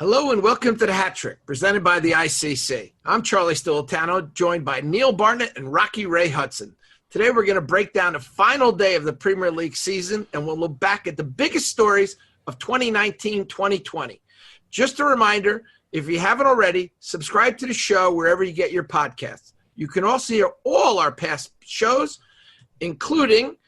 Hello and welcome to the Hat Trick, presented by the ICC. I'm Charlie Stolitano, joined by Neil Barnett and Rocky Ray Hudson. Today we're going to break down the final day of the Premier League season, and we'll look back at the biggest stories of 2019-2020. Just a reminder, if you haven't already, subscribe to the show wherever you get your podcasts. You can also hear all our past shows, including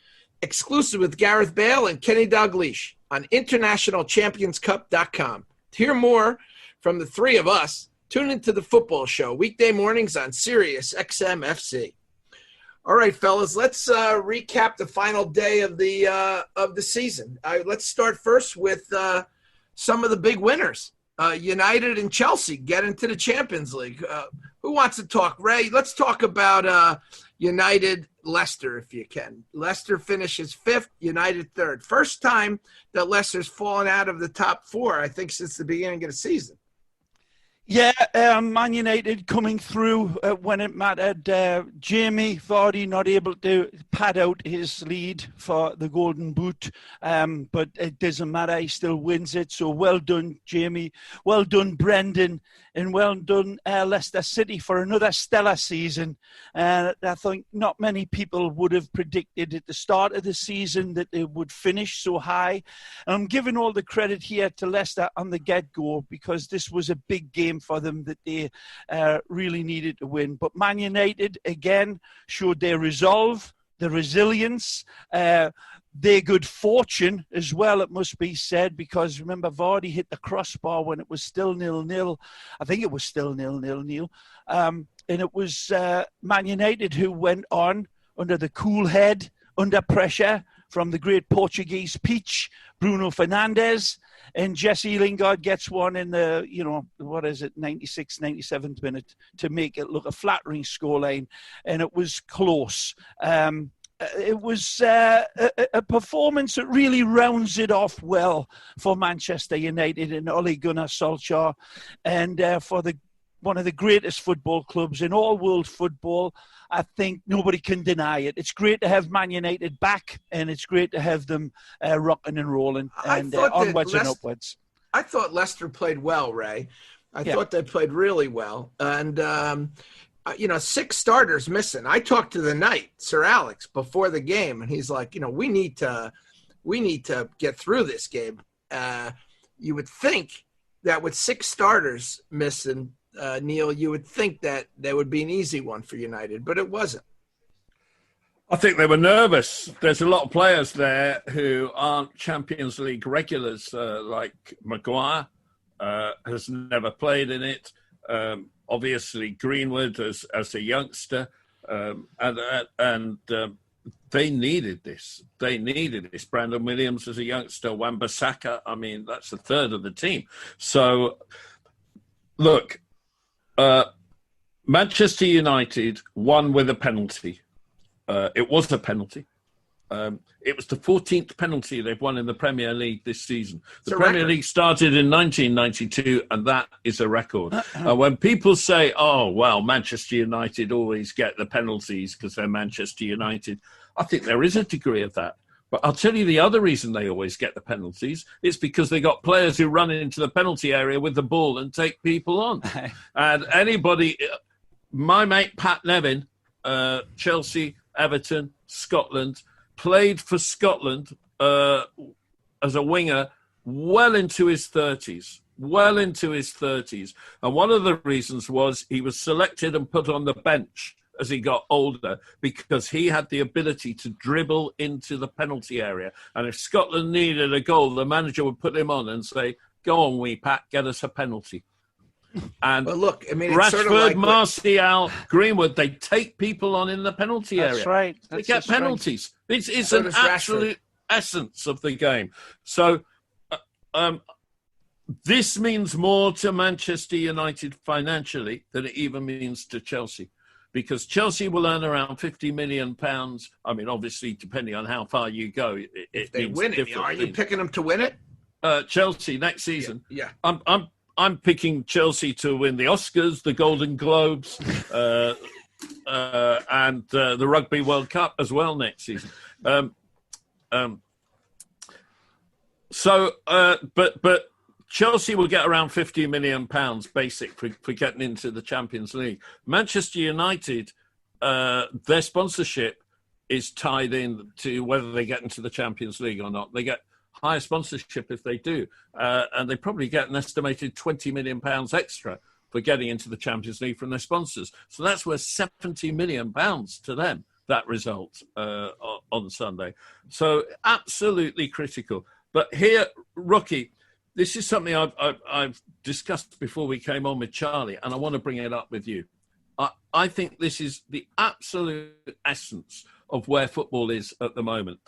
Exclusive with Gareth Bale and Kenny Dalglish on InternationalChampionsCup.com. To hear more from the three of us, tune into the football show weekday mornings on Sirius XM FC. All right, fellas, let's recap the final day of the season. Let's start first with some of the big winners. United and Chelsea get into the Champions League. Who wants to talk? Ray, let's talk about United Leicester, if you can. Leicester finishes 5th, United 3rd. First time that Leicester's fallen out of the top 4, I think, since the beginning of the season. Yeah, Man United coming through when it mattered. Jamie Vardy not able to pad out his lead for the Golden Boot, but it doesn't matter. He still wins it. So well done, Jamie. Well done, Brendan. And well done, Leicester City, for another stellar season. I think not many people would have predicted at the start of the season that they would finish so high. And I'm giving all the credit here to Leicester on the get-go, because this was a big game for them that they really needed to win. But Man United, again, showed their resolve, the resilience, their good fortune as well, it must be said, because remember, Vardy hit the crossbar when it was still 0-0. I think it was still 0-0, Neil. And it was Man United who went on under the cool head, under pressure from the great Portuguese peach, Bruno Fernandes, and Jesse Lingard gets one in the, 96th, 97th minute to make it look a flattering scoreline. And it was close. It was a performance that really rounds it off well for Manchester United and Ole Gunnar Solskjaer, and for one of the greatest football clubs in all world football. I think nobody can deny it. It's great to have Man United back, and it's great to have them rocking and rolling and onwards and upwards. I thought Leicester played well, Ray. I thought they played really well. And 6 starters missing. I talked to the Knight, Sir Alex, before the game, and he's like, we need to get through this game. You would think that with 6 starters missing, Neil, you would think that there would be an easy one for United, but it wasn't. I think they were nervous. There's a lot of players there who aren't Champions League regulars, like Maguire has never played in it. Obviously, Greenwood as a youngster, and they needed this. They needed this. Brandon Williams as a youngster, Wan-Bissaka. I mean, that's a third of the team. So, look, Manchester United won with a penalty. It was a penalty. It was the 14th penalty they've won in the Premier League this season. The Premier League started in 1992, and that is a record. When people say, oh, well, Manchester United always get the penalties because they're Manchester United, I think there is a degree of that. But I'll tell you the other reason they always get the penalties. It's because they got players who run into the penalty area with the ball and take people on. And anybody, my mate Pat Nevin, Chelsea, Everton, Scotland, played for Scotland as a winger well into his 30s. And one of the reasons was he was selected and put on the bench as he got older because he had the ability to dribble into the penalty area. And if Scotland needed a goal, the manager would put him on and say, go on, wee Pat, get us a penalty. And but look, I mean, it's Rashford, sort of like Martial, Greenwood, they take people on in the penalty area. That's right. They get penalties. It's so an absolute essence of the game. So this means more to Manchester United financially than it even means to Chelsea, because Chelsea will earn around £50 million. I mean, obviously, depending on how far you go, if they win it. Are you picking them to win it? Chelsea next season. Yeah. I'm picking Chelsea to win the Oscars, the Golden Globes, and the Rugby World Cup as well next season. But Chelsea will get around £50 million basic for getting into the Champions League. Manchester United, their sponsorship is tied in to whether they get into the Champions League or not. They get higher sponsorship if they do, and they probably get an estimated £20 million extra for getting into the Champions League from their sponsors. So that's worth £70 million to them, that result on Sunday. So absolutely critical. But here, Rookie, this is something I've discussed before we came on with Charlie, and I want to bring it up with you. I think this is the absolute essence of where football is at the moment.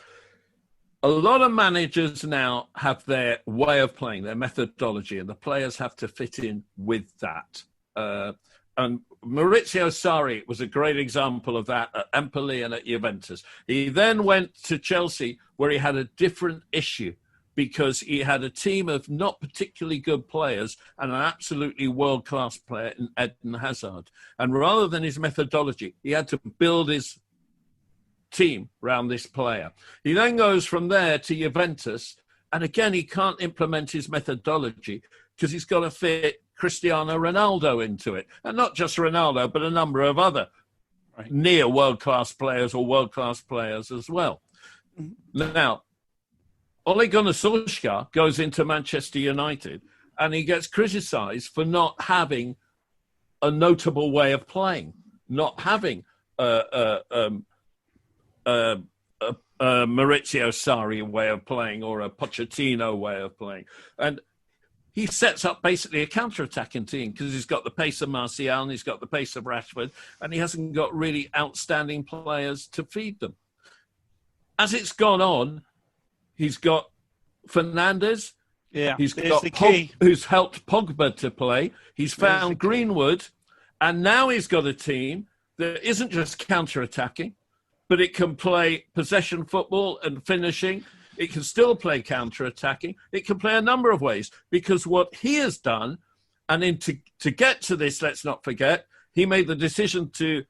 A lot of managers now have their way of playing, their methodology, and the players have to fit in with that. And Maurizio Sarri was a great example of that at Empoli and at Juventus. He then went to Chelsea, where he had a different issue, because he had a team of not particularly good players and an absolutely world-class player in Eden Hazard. And rather than his methodology, he had to build his team around this player. He then goes from there to Juventus, and again, he can't implement his methodology because he's got to fit Cristiano Ronaldo into it. And not just Ronaldo, but a number of other near world-class players or world-class players as well. Now, Ole Gunnar Solskjaer goes into Manchester United and he gets criticised for not having a notable way of playing, not having Maurizio Sarri way of playing or a Pochettino way of playing. And he sets up basically a counter-attacking team because he's got the pace of Martial and he's got the pace of Rashford, and he hasn't got really outstanding players to feed them. As it's gone on, he's got Fernandes. Yeah, he's got who's helped Pogba to play. He's found Greenwood, and now he's got a team that isn't just counter-attacking, but it can play possession football and finishing. It can still play counter-attacking. It can play a number of ways, because what he has done, and to get to this, let's not forget, he made the decision to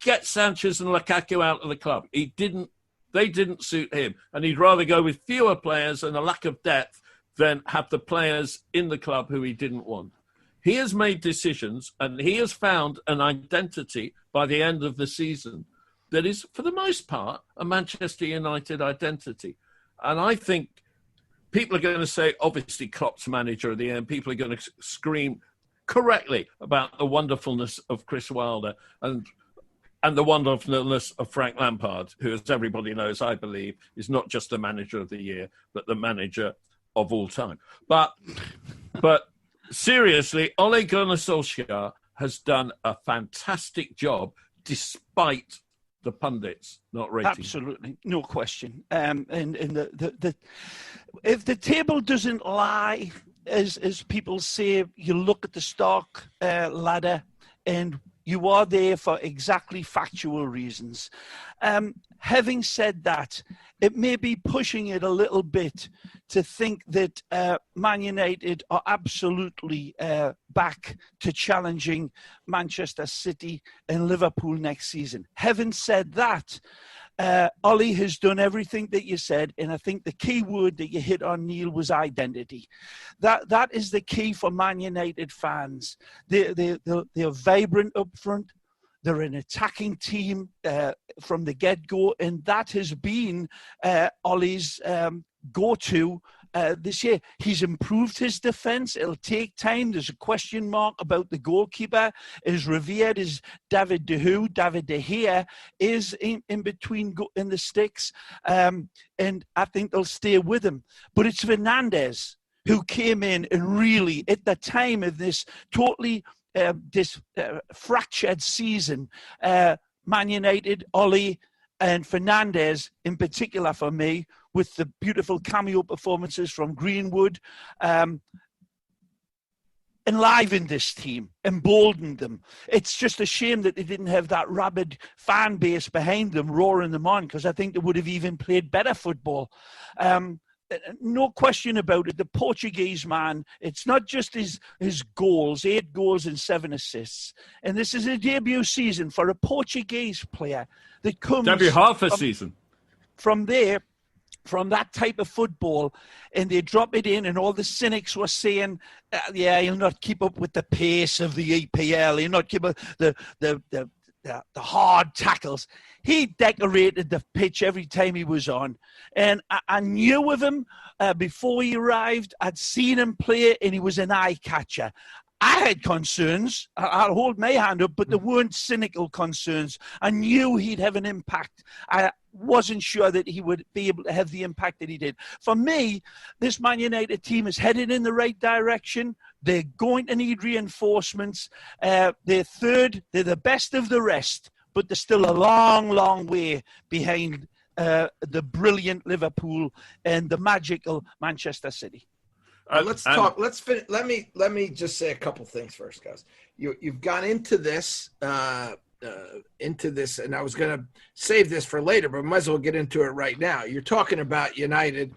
get Sanchez and Lukaku out of the club. They didn't suit him, and he'd rather go with fewer players and a lack of depth than have the players in the club who he didn't want. He has made decisions, and he has found an identity by the end of the season that is, for the most part, a Manchester United identity. And I think people are going to say, obviously, Klopp's manager of the year, and people are going to scream correctly about the wonderfulness of Chris Wilder and the wonderfulness of Frank Lampard, who, as everybody knows, I believe, is not just the manager of the year, but the manager of all time. But seriously, Ole Gunnar Solskjaer has done a fantastic job, despite the pundits not rating. Absolutely, no question. And if the table doesn't lie, as people say, you look at the stock ladder, and you are there for exactly factual reasons. Having said that, it may be pushing it a little bit to think that Man United are absolutely back to challenging Manchester City and Liverpool next season. Having said that, Ollie has done everything that you said, and I think the key word that you hit on, Neil, was identity. That is the key for Man United fans. They're vibrant up front. They're an attacking team from the get-go, and that has been Ollie's go-to this year. He's improved his defence. It'll take time. There's a question mark about the goalkeeper. As revered as David De Gea is in between in the sticks, and I think they'll stay with him. But it's Fernandes who came in and really, at the time of this totally fractured season, Man United, Ollie and Fernandes in particular for me, with the beautiful cameo performances from Greenwood, enlivened this team, emboldened them. It's just a shame that they didn't have that rabid fan base behind them, roaring them on, because I think they would have even played better football. No question about it. The Portuguese man, it's not just his goals, 8 goals and 7 assists. And this is a debut season for a Portuguese player that comes... Debut half a season. From there, from that type of football, and they drop it in, and all the cynics were saying, yeah, he'll not keep up with the pace of the EPL, he'll not keep up the hard tackles. He decorated the pitch every time he was on, and I knew of him before he arrived. I'd seen him play, and he was an eye catcher. I had concerns. I'll hold my hand up, but they weren't cynical concerns. I knew he'd have an impact. I wasn't sure that he would be able to have the impact that he did. For me, this Man United team is headed in the right direction. They're going to need reinforcements. They're third. They're the best of the rest, but they're still a long, long way behind the brilliant Liverpool and the magical Manchester City. Let's talk. Let's finish. Let me just say a couple things first, guys. You've gone into this, and I was going to save this for later, but might as well get into it right now. You're talking about United,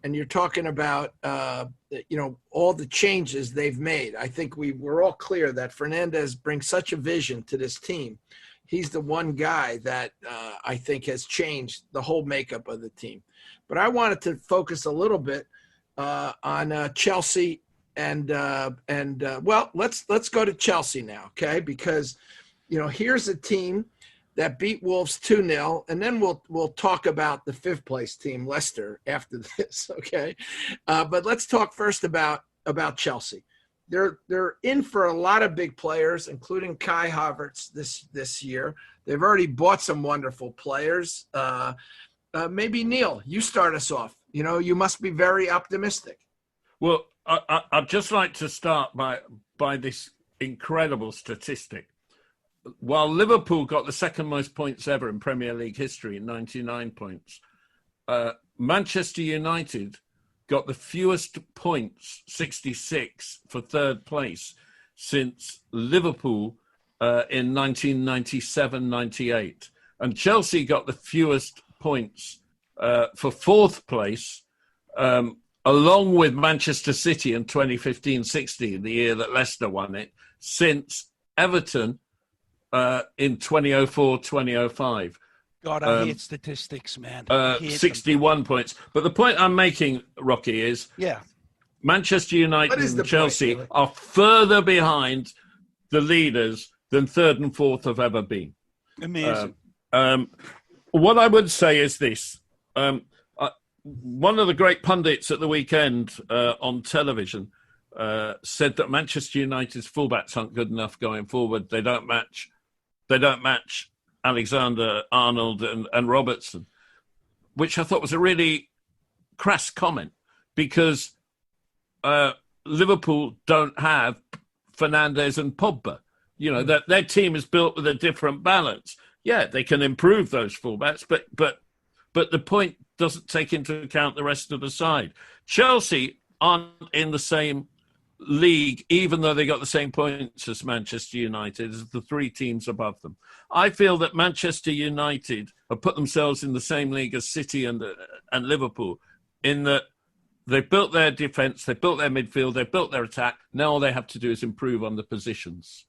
and you're talking about all the changes they've made. I think we're all clear that Fernandez brings such a vision to this team. He's the one guy that I think has changed the whole makeup of the team. But I wanted to focus a little bit on Chelsea and let's go to Chelsea now, okay? Because here's a team that beat Wolves 2-0, and then we'll talk about the fifth place team, Leicester, after this, okay? But let's talk first about Chelsea. They're in for a lot of big players, including Kai Havertz this year. They've already bought some wonderful players. Maybe Neil, you start us off. You must be very optimistic. Well, I'd just like to start by this incredible statistic. While Liverpool got the second most points ever in Premier League history, 99 points, Manchester United got the fewest points, 66, for third place since Liverpool in 1997-98. And Chelsea got the fewest points for fourth place, along with Manchester City in 2015-16, the year that Leicester won it, since Everton in 2004-2005. God, I hate statistics, man. 61 points. But the point I'm making, Rocky, is Manchester United and Chelsea are further behind the leaders than third and fourth have ever been. Amazing. What I would say is this. One of the great pundits at the weekend on television said that Manchester United's fullbacks aren't good enough going forward. They don't match Alexander-Arnold and Robertson, which I thought was a really crass comment, because Liverpool don't have Fernandes and Pogba. That their team is built with a different balance. Yeah, they can improve those fullbacks, but the point doesn't take into account the rest of the side. Chelsea aren't in the same league, even though they got the same points as Manchester United, as the three teams above them. I feel that Manchester United have put themselves in the same league as City and Liverpool, in that they've built their defence, they've built their midfield, they've built their attack. Now all they have to do is improve on the positions.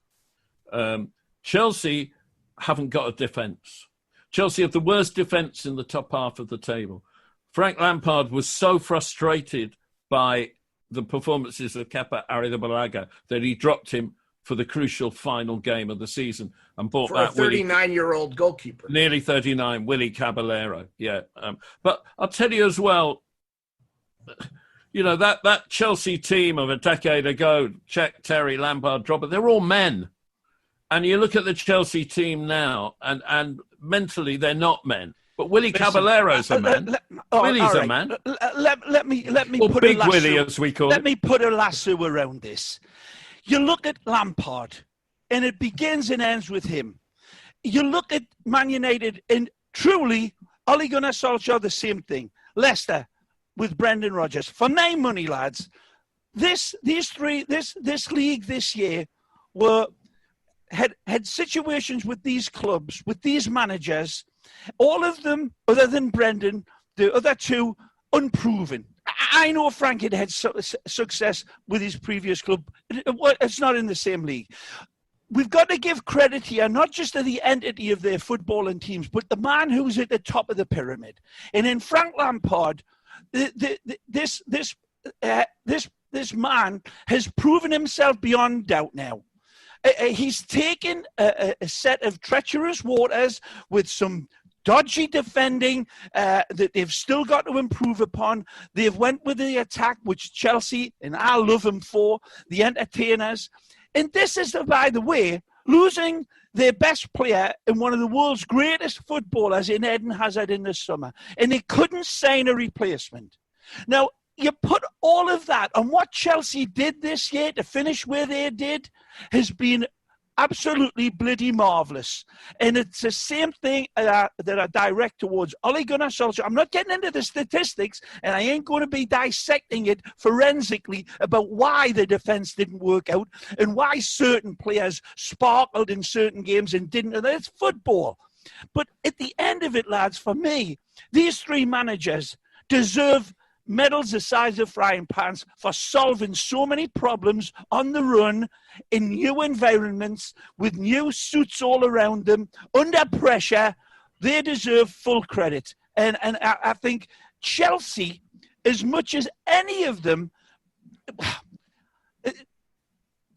Chelsea haven't got a defence. Chelsea have the worst defence in the top half of the table. Frank Lampard was so frustrated by the performances of Kepa Arrizabalaga that he dropped him for the crucial final game of the season and bought that 39-year-old goalkeeper. Nearly 39, Willy Caballero. Yeah. But I'll tell you as well, that Chelsea team of a decade ago, Cech, Terry, Lampard, Drogba, they're all men. And you look at the Chelsea team now, and mentally they're not men. But Willy Caballero's a man. Willy's a man. Let me or put Big a lasso, Willy, as we call it. Let me put a lasso around this. You look at Lampard, and it begins and ends with him. You look at Man United, and truly, Ole Gunnar Solskjaer, the same thing. Leicester with Brendan Rodgers. For my money, lads, this league this year had situations with these clubs, with these managers, all of them, other than Brendan, the other two, unproven. I know Frank had success with his previous club. It's not in the same league. we've got to give credit here, not just to the entity of their footballing teams, but the man who's at the top of the pyramid. And in Frank Lampard, this man has proven himself beyond doubt now. He's taken a set of treacherous waters with some dodgy defending that they've still got to improve upon. They've went with the attack, which Chelsea, and I love them for, the entertainers. And this is, by the way, losing their best player and one of the world's greatest footballers in Eden Hazard in the summer. And they couldn't sign a replacement. Now, you put all of that on what Chelsea did this year to finish where they did has been absolutely bloody marvellous. And it's the same thing that I direct towards Ole Gunnar Solskjaer. I'm not getting into the statistics, and I ain't going to be dissecting it forensically about why the defence didn't work out and why certain players sparkled in certain games and didn't. And it's football. But at the end of it, lads, for me, these three managers deserve medals the size of frying pans for solving so many problems on the run in new environments with new suits all around them under pressure. They deserve full credit. And I think Chelsea, as much as any of them,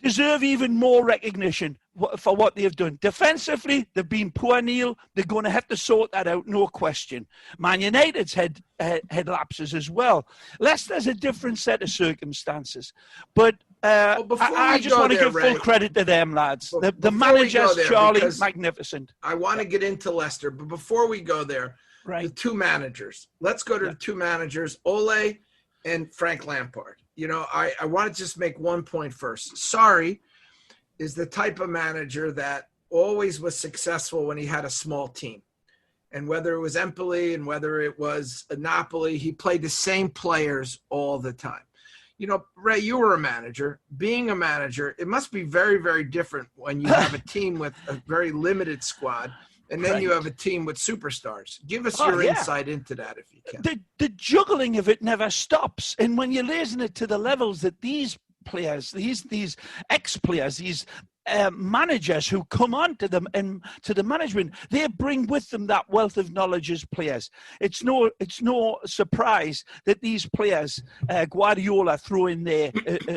deserve even more recognition for what they've done. Defensively, they've been poor, Neil. They're going to have to sort that out, no question. Man United's had lapses as well. Leicester's a different set of circumstances. But I just want to give full credit to them, lads. The manager's Charlie, magnificent. I want to get into Leicester, but before we go there, the two managers. Let's go to the two managers, Ole and Frank Lampard. You know, I want to just make one point first. Sarri is the type of manager that always was successful when he had a small team. And whether it was Empoli and whether it was Napoli, he played the same players all the time. You know, Ray, you were a manager. Being a manager, it must be very, very different when you have a team with a very limited squad and then you have a team with superstars. Give us your insight into that if you can. The juggling of it never stops. And when you're raising it to the levels that these players, these ex-players, these managers who come on to them and to the management, they bring with them that wealth of knowledge as players. It's no surprise that these players, Guardiola throw in there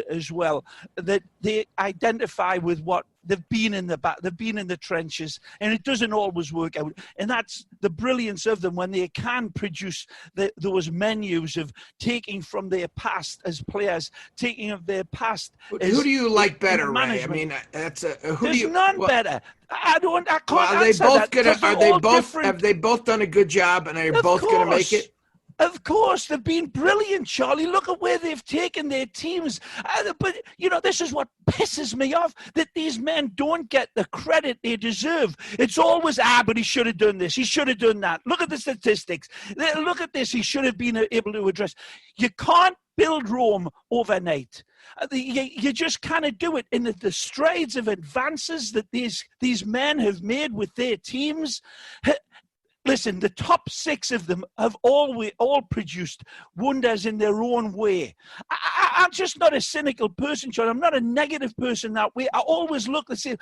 as well, that they identify with what they've been in the trenches, and it doesn't always work out. And that's the brilliance of them when they can produce those menus of taking from their past as players, taking of their past. Who do you like better, Ray? I mean, there's none better. I can't are they both gonna? Have they both done a good job, and are they both going to make it? Of course, they've been brilliant, Charlie. Look at where they've taken their teams. But, you know, this is what pisses me off, that these men don't get the credit they deserve. It's always, but he should have done this. He should have done that. Look at the statistics. Look at this. He should have been able to address. You can't build Rome overnight. You just kind do it in the strides of advances that these men have made with their teams. Listen, the top six of them have all produced wonders in their own way. I'm just not a cynical person, John. I'm not a negative person that way. I always look and say,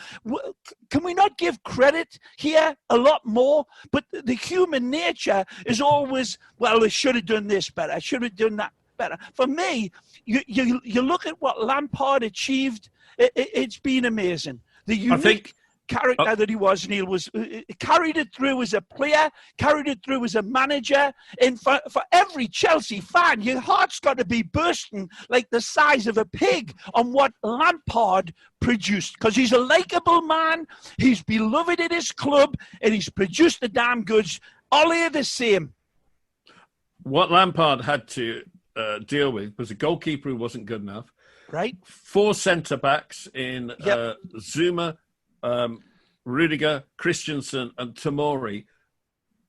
can we not give credit here a lot more? But the human nature is always, well, I should have done this better. I should have done that better. For me, you look at what Lampard achieved, it's been amazing. The unique character that he was, Neil, was carried it through as a player, carried it through as a manager, and for every Chelsea fan, your heart's got to be bursting like the size of a pig on what Lampard produced, because he's a likeable man, he's beloved at his club, and he's produced the damn goods. Ole the same. What Lampard had to deal with was a goalkeeper who wasn't good enough, right? 4 centre-backs in Zuma, Rudiger, Christensen and Tomori,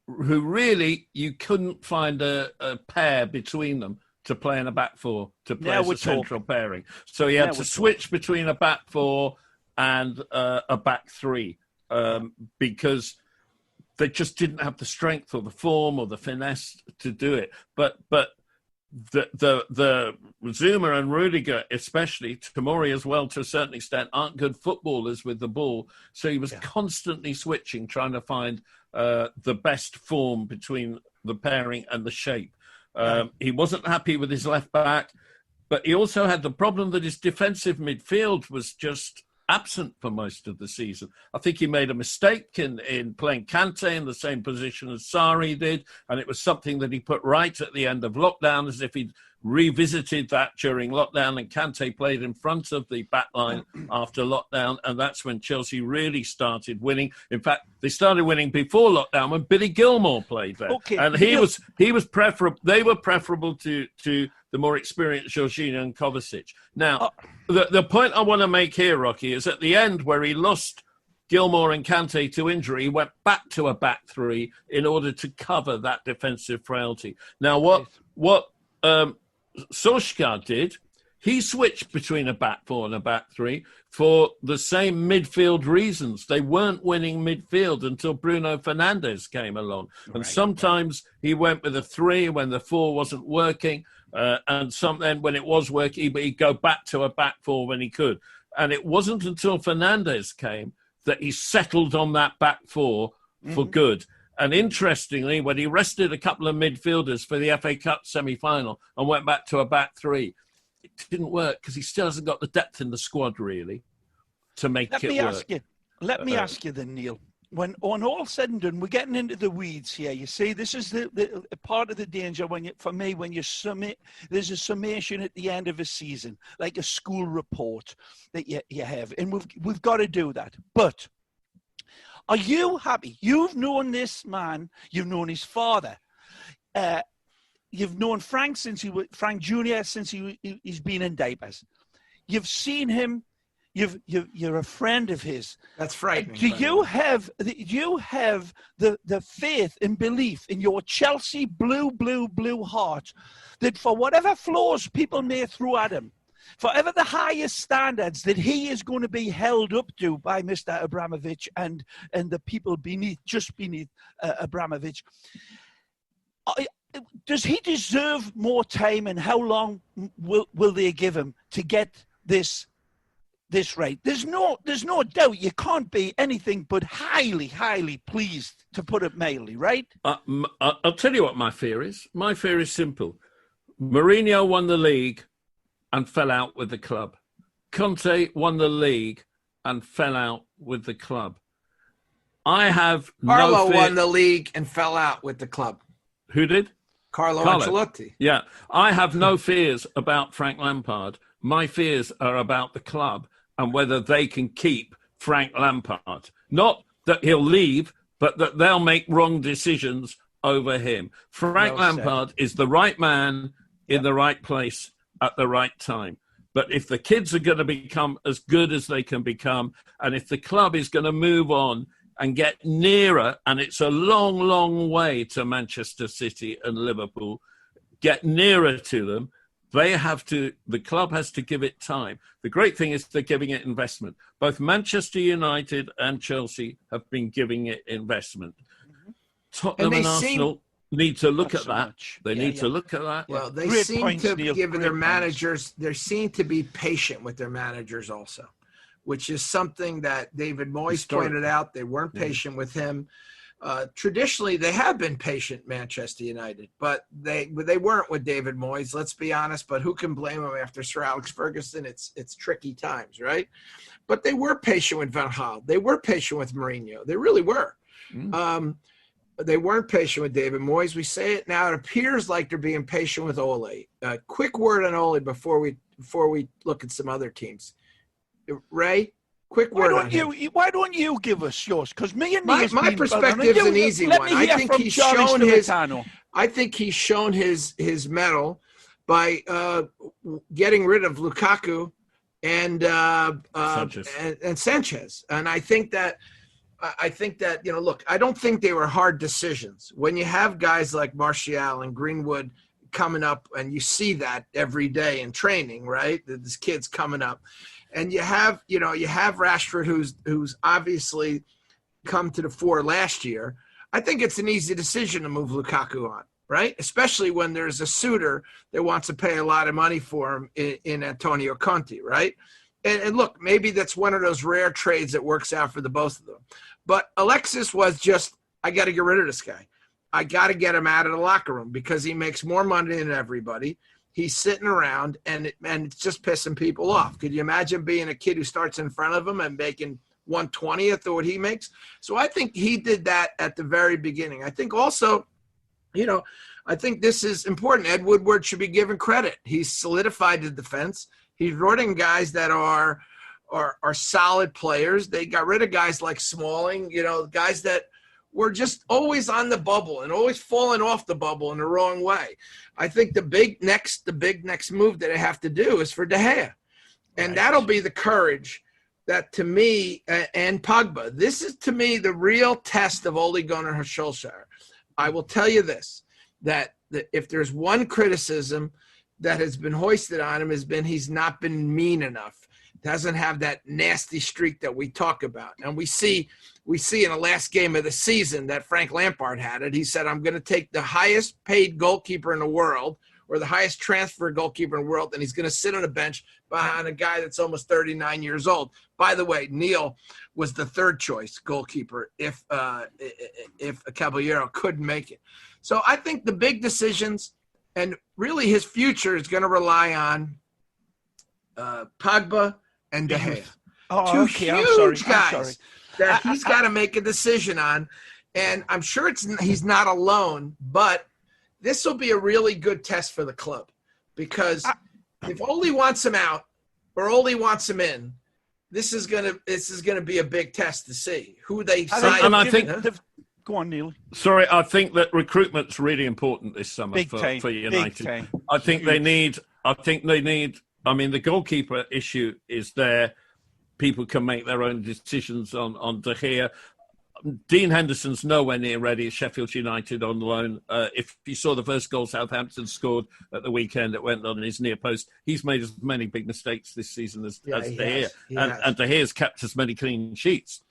who really you couldn't find a pair between them to play in a back four, to play as a central pairing. So he had to switch between a back four and a back three because they just didn't have the strength or the form or the finesse to do it. But the Zuma and Rudiger, especially Tomori as well, to a certain extent, aren't good footballers with the ball. So he was constantly switching, trying to find the best form between the pairing and the shape. He wasn't happy with his left back, but he also had the problem that his defensive midfield was just absent for most of the season. I think he made a mistake in playing Kante in the same position as Sarri did, and it was something that he put right at the end of lockdown, as if he'd revisited that during lockdown, and Kante played in front of the back line after lockdown, and that's when Chelsea really started winning. In fact, they started winning before lockdown when Billy Gilmour played there. And they were preferable to the more experienced Jorginho and Kovacic. Now, the point I want to make here, Rocky, is at the end where he lost Gilmour and Kante to injury, he went back to a back three in order to cover that defensive frailty. Now, what Solskjaer did, he switched between a back four and a back three for the same midfield reasons. They weren't winning midfield until Bruno Fernandes came along. And sometimes he went with a three when the four wasn't working. And then when it was working, he'd go back to a back four when he could. And it wasn't until Fernandes came that he settled on that back four for good. And interestingly, when he rested a couple of midfielders for the FA Cup semi-final and went back to a back three, it didn't work because he still hasn't got the depth in the squad, really, to make it work. Let me ask you then, Neil. When all said and done, we're getting into the weeds here. You see, this is the part of the danger when there's a summation at the end of a season, like a school report that you have, and we've got to do that. But are you happy? You've known this man. You've known his father. You've known Frank Frank Jr. since he's been in diapers. You've seen him. You're a friend of his. That's frightening. Do you have the faith and belief in your Chelsea blue heart that for whatever flaws people may throw at him, forever the highest standards that he is going to be held up to by Mr. Abramovich and the people beneath Abramovich? Does he deserve more time, and how long will they give him to get this right? There's no doubt you can't be anything but highly pleased, to put it mildly, right? I'll tell you what my fear is. My fear is simple. Mourinho won the league and fell out with the club. Conte won the league and fell out with the club. I have Carlo won the league and fell out with the club. Who did? Carlo Ancelotti. Yeah. I have no fears about Frank Lampard. My fears are about the club and whether they can keep Frank Lampard. Not that he'll leave, but that they'll make wrong decisions over him. Frank Lampard is the right man in the right place at the right time. But if the kids are going to become as good as they can become, and if the club is going to move on and get nearer, and it's a long, long way to Manchester City and Liverpool, get nearer to them, the club has to give it time. The great thing is they're giving it investment. Both Manchester United and Chelsea have been giving it investment. Tottenham and Arsenal need to look at that. They need to look at that. Well, they seem to give their managers, they seem to be patient with their managers also, which is something that David Moyes pointed out. They weren't patient with him. Traditionally, they have been patient, Manchester United, but they weren't with David Moyes, let's be honest. But who can blame them after Sir Alex Ferguson? It's tricky times, right? But they were patient with Van Gaal. They were patient with Mourinho. They really were. They weren't patient with David Moyes. We say it now. It appears like they're being patient with Ole. Quick word on Ole before we look at some other teams. Ray? Quick word on him. Why don't you give us yours? Because me and my perspective is an easy one. I think he's shown his mettle by getting rid of Lukaku and Sanchez. And I think that look, I don't think they were hard decisions. When you have guys like Martial and Greenwood coming up, and you see that every day in training, right? This kid's coming up. And you have Rashford, who's obviously come to the fore last year. I think it's an easy decision to move Lukaku on. right? Especially when there's a suitor that wants to pay a lot of money for him in Antonio Conte, right? And look, maybe that's one of those rare trades that works out for the both of them. But Alexis was just, I got to get rid of this guy. I got to get him out of the locker room because he makes more money than everybody. He's sitting around, and it's just pissing people off. Could you imagine being a kid who starts in front of him and making 1/20th of what he makes? So I think he did that at the very beginning. I think also, I think this is important. Ed Woodward should be given credit. He's solidified the defense. He's brought in guys that are solid players. They got rid of guys like Smalling, guys that were just always on the bubble and always falling off the bubble in the wrong way. I think the big next move that I have to do is for De Gea. And that'll be the courage that, to me, and Pogba, this is, to me, the real test of Ole Gunnar Solskjaer. I will tell you this, that if there's one criticism that has been hoisted on him has been he's not been mean enough. Doesn't have that nasty streak that we talk about. And we see in the last game of the season that Frank Lampard had it. He said, I'm going to take the highest paid goalkeeper in the world, or the highest transfer goalkeeper in the world, and he's going to sit on a bench behind a guy that's almost 39 years old. By the way, Neil was the third choice goalkeeper if Caballero couldn't make it. So I think the big decisions, and really his future, is going to rely on Pogba and De Gea. Two huge guys that he's got to make a decision on. And I'm sure he's not alone, but this will be a really good test for the club, because if Ole wants him out or Ole wants him in, this is gonna be a big test to see who they sign. And I think go on, Neil. Sorry, I think that recruitment's really important this summer for United. I think they need. I mean, the goalkeeper issue is there. People can make their own decisions on De Gea. Dean Henderson's nowhere near ready at Sheffield United on loan. If you saw the first goal Southampton scored at the weekend, it went on his near post. He's made as many big mistakes this season as De Gea, and De Gea's kept as many clean sheets.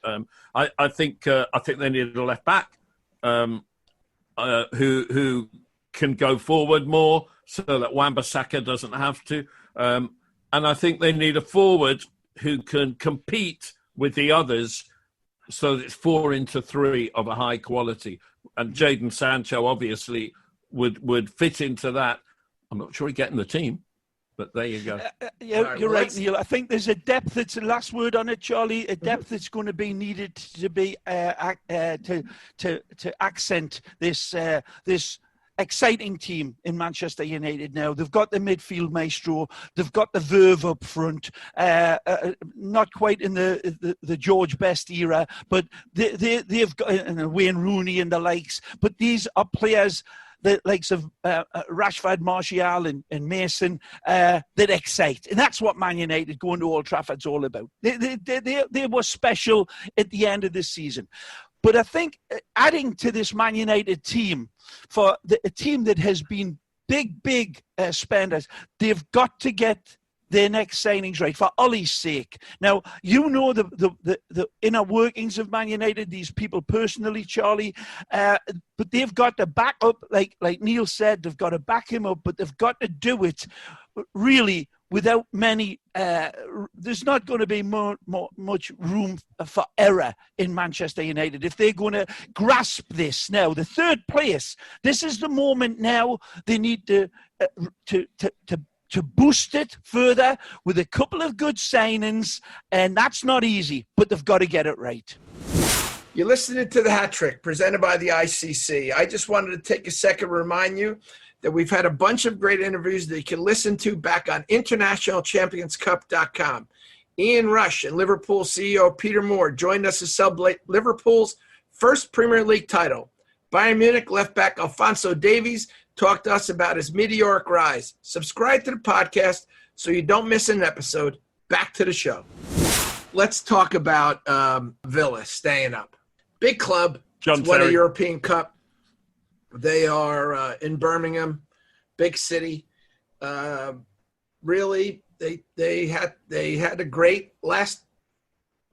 I think they need a left back who can go forward more, so that Wan-Bissaka doesn't have to. And I think they need a forward who can compete with the others, so that it's 4-3 of a high quality. And Jadon Sancho obviously would fit into that. I'm not sure he'd get in the team, but there you go. You're right, Neil. I think there's a depth that's the last word on it, Charlie. A depth that's going to be needed to be to accent this exciting team in Manchester United now. They've got the midfield maestro. They've got the verve up front. Not quite in the George Best era, but they've got Wayne Rooney and the likes. But these are players, the likes of Rashford, Martial and Mason, that excite. And that's what Man United going to Old Trafford's all about. They were special at the end of this season. But I think adding to this Man United team, for a team that has been big spenders, they've got to get their next signings right for Ollie's sake. Now, you know the inner workings of Man United, these people personally, Charlie, but they've got to back up, like Neil said, they've got to back him up, but they've got to do it really without many, there's not going to be much room for error in Manchester United if they're going to grasp this now. The third place, this is the moment now they need to boost it further with a couple of good signings, and that's not easy, but they've got to get it right. You're listening to The Hat Trick, presented by the ICC. I just wanted to take a second to remind you that we've had a bunch of great interviews that you can listen to back on internationalchampionscup.com. Ian Rush and Liverpool CEO Peter Moore joined us to celebrate Liverpool's first Premier League title. Bayern Munich left back Alphonso Davies talked to us about his meteoric rise. Subscribe to the podcast so you don't miss an episode. Back to the show. Let's talk about Villa staying up. Big club. It's won a European Cup. They are in Birmingham, big city. Really, they had a great last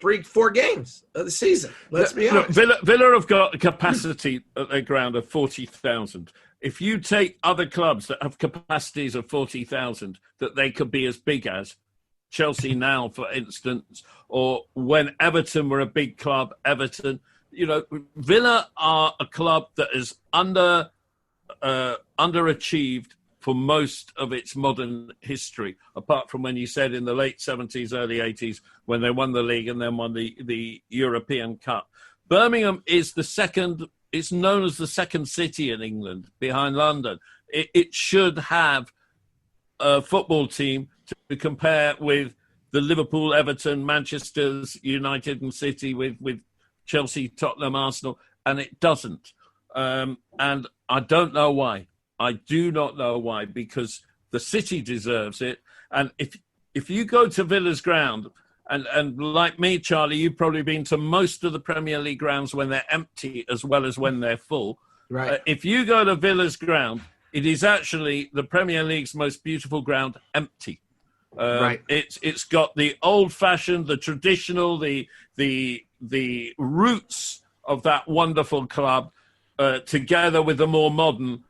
3-4 games of the season. Let's be honest. Villa have got a capacity at their ground of 40,000. if you take other clubs that have capacities of 40,000, that they could be as big as Chelsea now, for instance, or when Everton were a big club, Everton, Villa are a club that is underachieved for most of its modern history, apart from when you said in the late 70s, early 80s, when they won the league and then won the European Cup. Birmingham is the second, it's known as the second city in England behind London. It should have a football team to compare with the Liverpool, Everton, Manchester United and City, with Chelsea, Tottenham, Arsenal, and it doesn't. And I don't know why. I do not know why, because the city deserves it. And if you go to Villa's ground, and like me, Charlie, you've probably been to most of the Premier League grounds when they're empty as well as when they're full. Right. If you go to Villa's ground, it is actually the Premier League's most beautiful ground empty. Right. It's got the old-fashioned, the traditional, the roots of that wonderful club together with the more modern,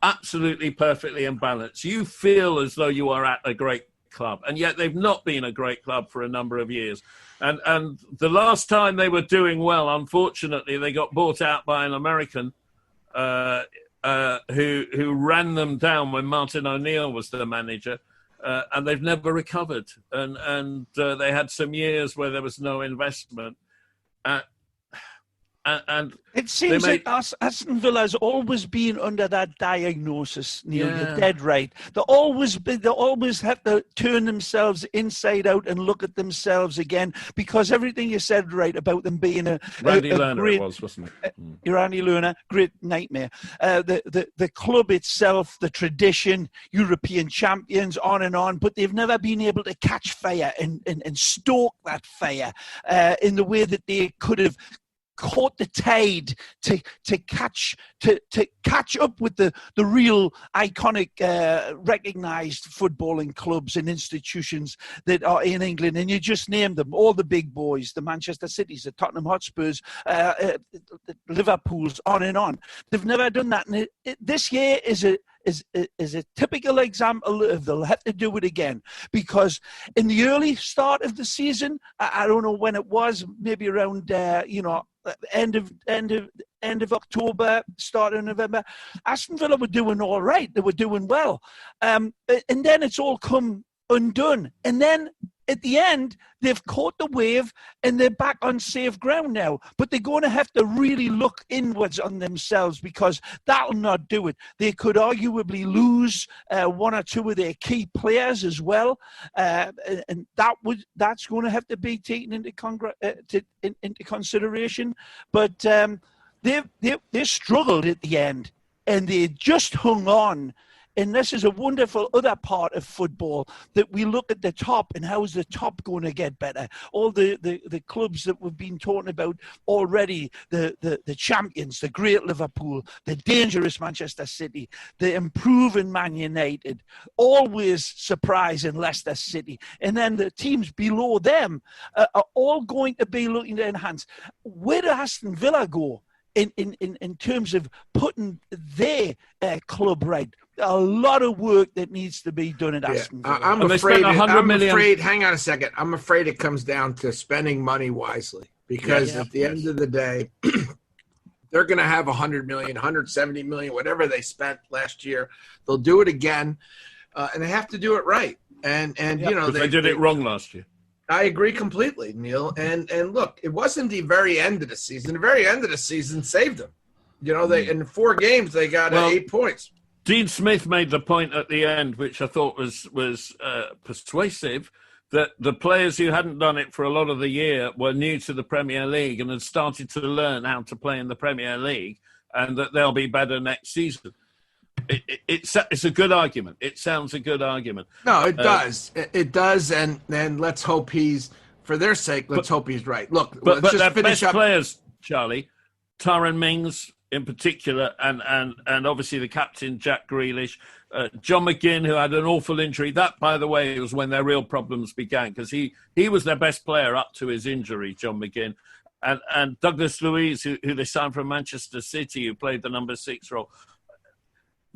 absolutely perfectly in balance. You feel as though you are at a great club, and yet they've not been a great club for a number of years. And the last time they were doing well, unfortunately, they got bought out by an American who ran them down when Martin O'Neill was the manager. And they've never recovered. And they had some years where there was no investment. And it seems like Aston Villa has always been under that diagnosis, Neil. Yeah. You're dead right. They always have to turn themselves inside out and look at themselves again, because everything you said right about them being Randy Lerner great, it was, wasn't it? Randy Lerner, great nightmare. The club itself, the tradition, European champions, on and on, but they've never been able to catch fire and stoke that fire in the way that they could have caught the tide to catch up with the real iconic recognized footballing clubs and institutions that are in England. And you just named them, all the big boys, the Manchester Cities, the Tottenham Hotspurs, the Liverpools, on and on. They've never done that, and this year is a typical example of they'll have to do it again, because in the early start of the season, I don't know when it was, maybe around end of October, start of November, Aston Villa were doing all right. They were doing well, and then it's all come undone. And then at the end, they've caught the wave and they're back on safe ground now. But they're going to have to really look inwards on themselves, because that'll not do it. They could arguably lose one or two of their key players as well, and that's going to have to be taken into consideration. But they struggled at the end, and they just hung on. And this is a wonderful other part of football, that we look at the top and how is the top going to get better. All the clubs that we've been talking about already, the champions, the great Liverpool, the dangerous Manchester City, the improving Man United, always surprising Leicester City. And then the teams below them are all going to be looking to enhance. Where does Aston Villa go in terms of putting their club right? A lot of work that needs to be done at Aston Villa. I'm afraid, hang on a second. I'm afraid it comes down to spending money wisely, because at the end of the day, they're going to have 100 million, 170 million, whatever they spent last year. They'll do it again, and they have to do it right. And they did it wrong last year. I agree completely, Neil. And look, it wasn't the very end of the season. The very end of the season saved them. They in 4 games they got 8 points. Dean Smith made the point at the end, which I thought was persuasive, that the players who hadn't done it for a lot of the year were new to the Premier League and had started to learn how to play in the Premier League, and that they'll be better next season. It's a good argument. It sounds a good argument. No, it does. It does, and let's hope for their sake, let's hope he's right. Look, but their best players, Charlie, Tyrone Mings in particular, and obviously the captain, Jack Grealish, John McGinn, who had an awful injury. That, by the way, was when their real problems began, because he was their best player up to his injury, John McGinn. And Douglas Luiz, who they signed from Manchester City, who played the number 6 role.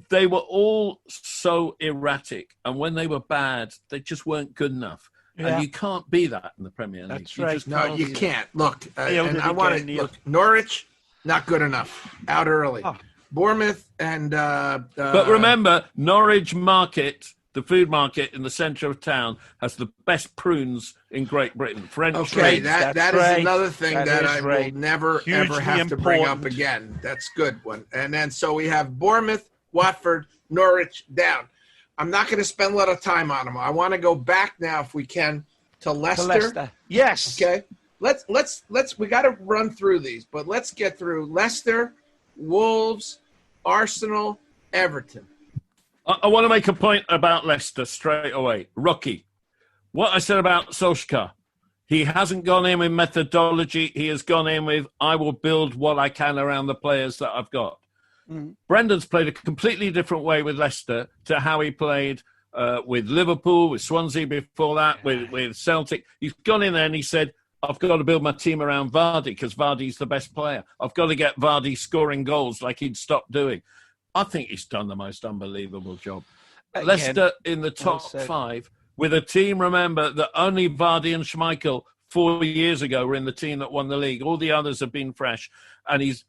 they were all so erratic, and when they were bad, they just weren't good enough. Yeah. And you can't be that in the Premier League. That's right. No, you can't. Look, and I want to look. Norwich, not good enough. Out early. Oh. Bournemouth and. But remember, Norwich Market, the food market in the centre of town, has the best prunes in Great Britain. French. Okay, that is another thing that I will never ever have to bring up again. That's a good one. And then so we have Bournemouth, Watford, Norwich down. I'm not going to spend a lot of time on them. I want to go back now, if we can, to Leicester. Yes. Okay. Let's. We got to run through these, but let's get through Leicester, Wolves, Arsenal, Everton. I want to make a point about Leicester straight away. Rocky, what I said about Solskjaer, he hasn't gone in with methodology. He has gone in with, I will build what I can around the players that I've got. Brendan's played a completely different way with Leicester to how he played with Liverpool, with Swansea before that, with Celtic. He's gone in there and he said, I've got to build my team around Vardy because Vardy's the best player. I've got to get Vardy scoring goals like he'd stopped doing. I think he's done the most unbelievable job. Leicester in the top 5 with a team, remember, that only Vardy and Schmeichel 4 years ago were in the team that won the league. All the others have been fresh. And he's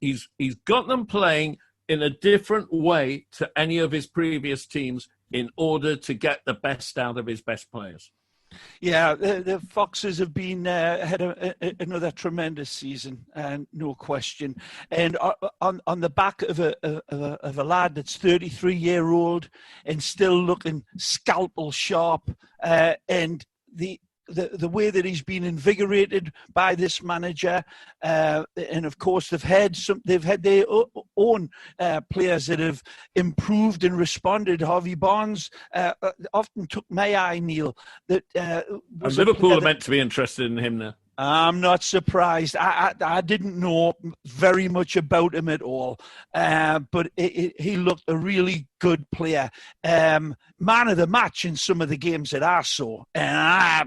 got them playing in a different way to any of his previous teams in order to get the best out of his best players. Yeah, the Foxes have been had another tremendous season, and no question. And on the back of a lad that's 33-year-old and still looking scalpel sharp, and the way that he's been invigorated by this manager, and of course they've had their own players that have improved and responded. Harvey Barnes often took my eye, Neil. That and Liverpool are meant to be interested in him now. I'm not surprised. I didn't know very much about him at all, but he looked a really good player. Man of the match in some of the games that I saw, and I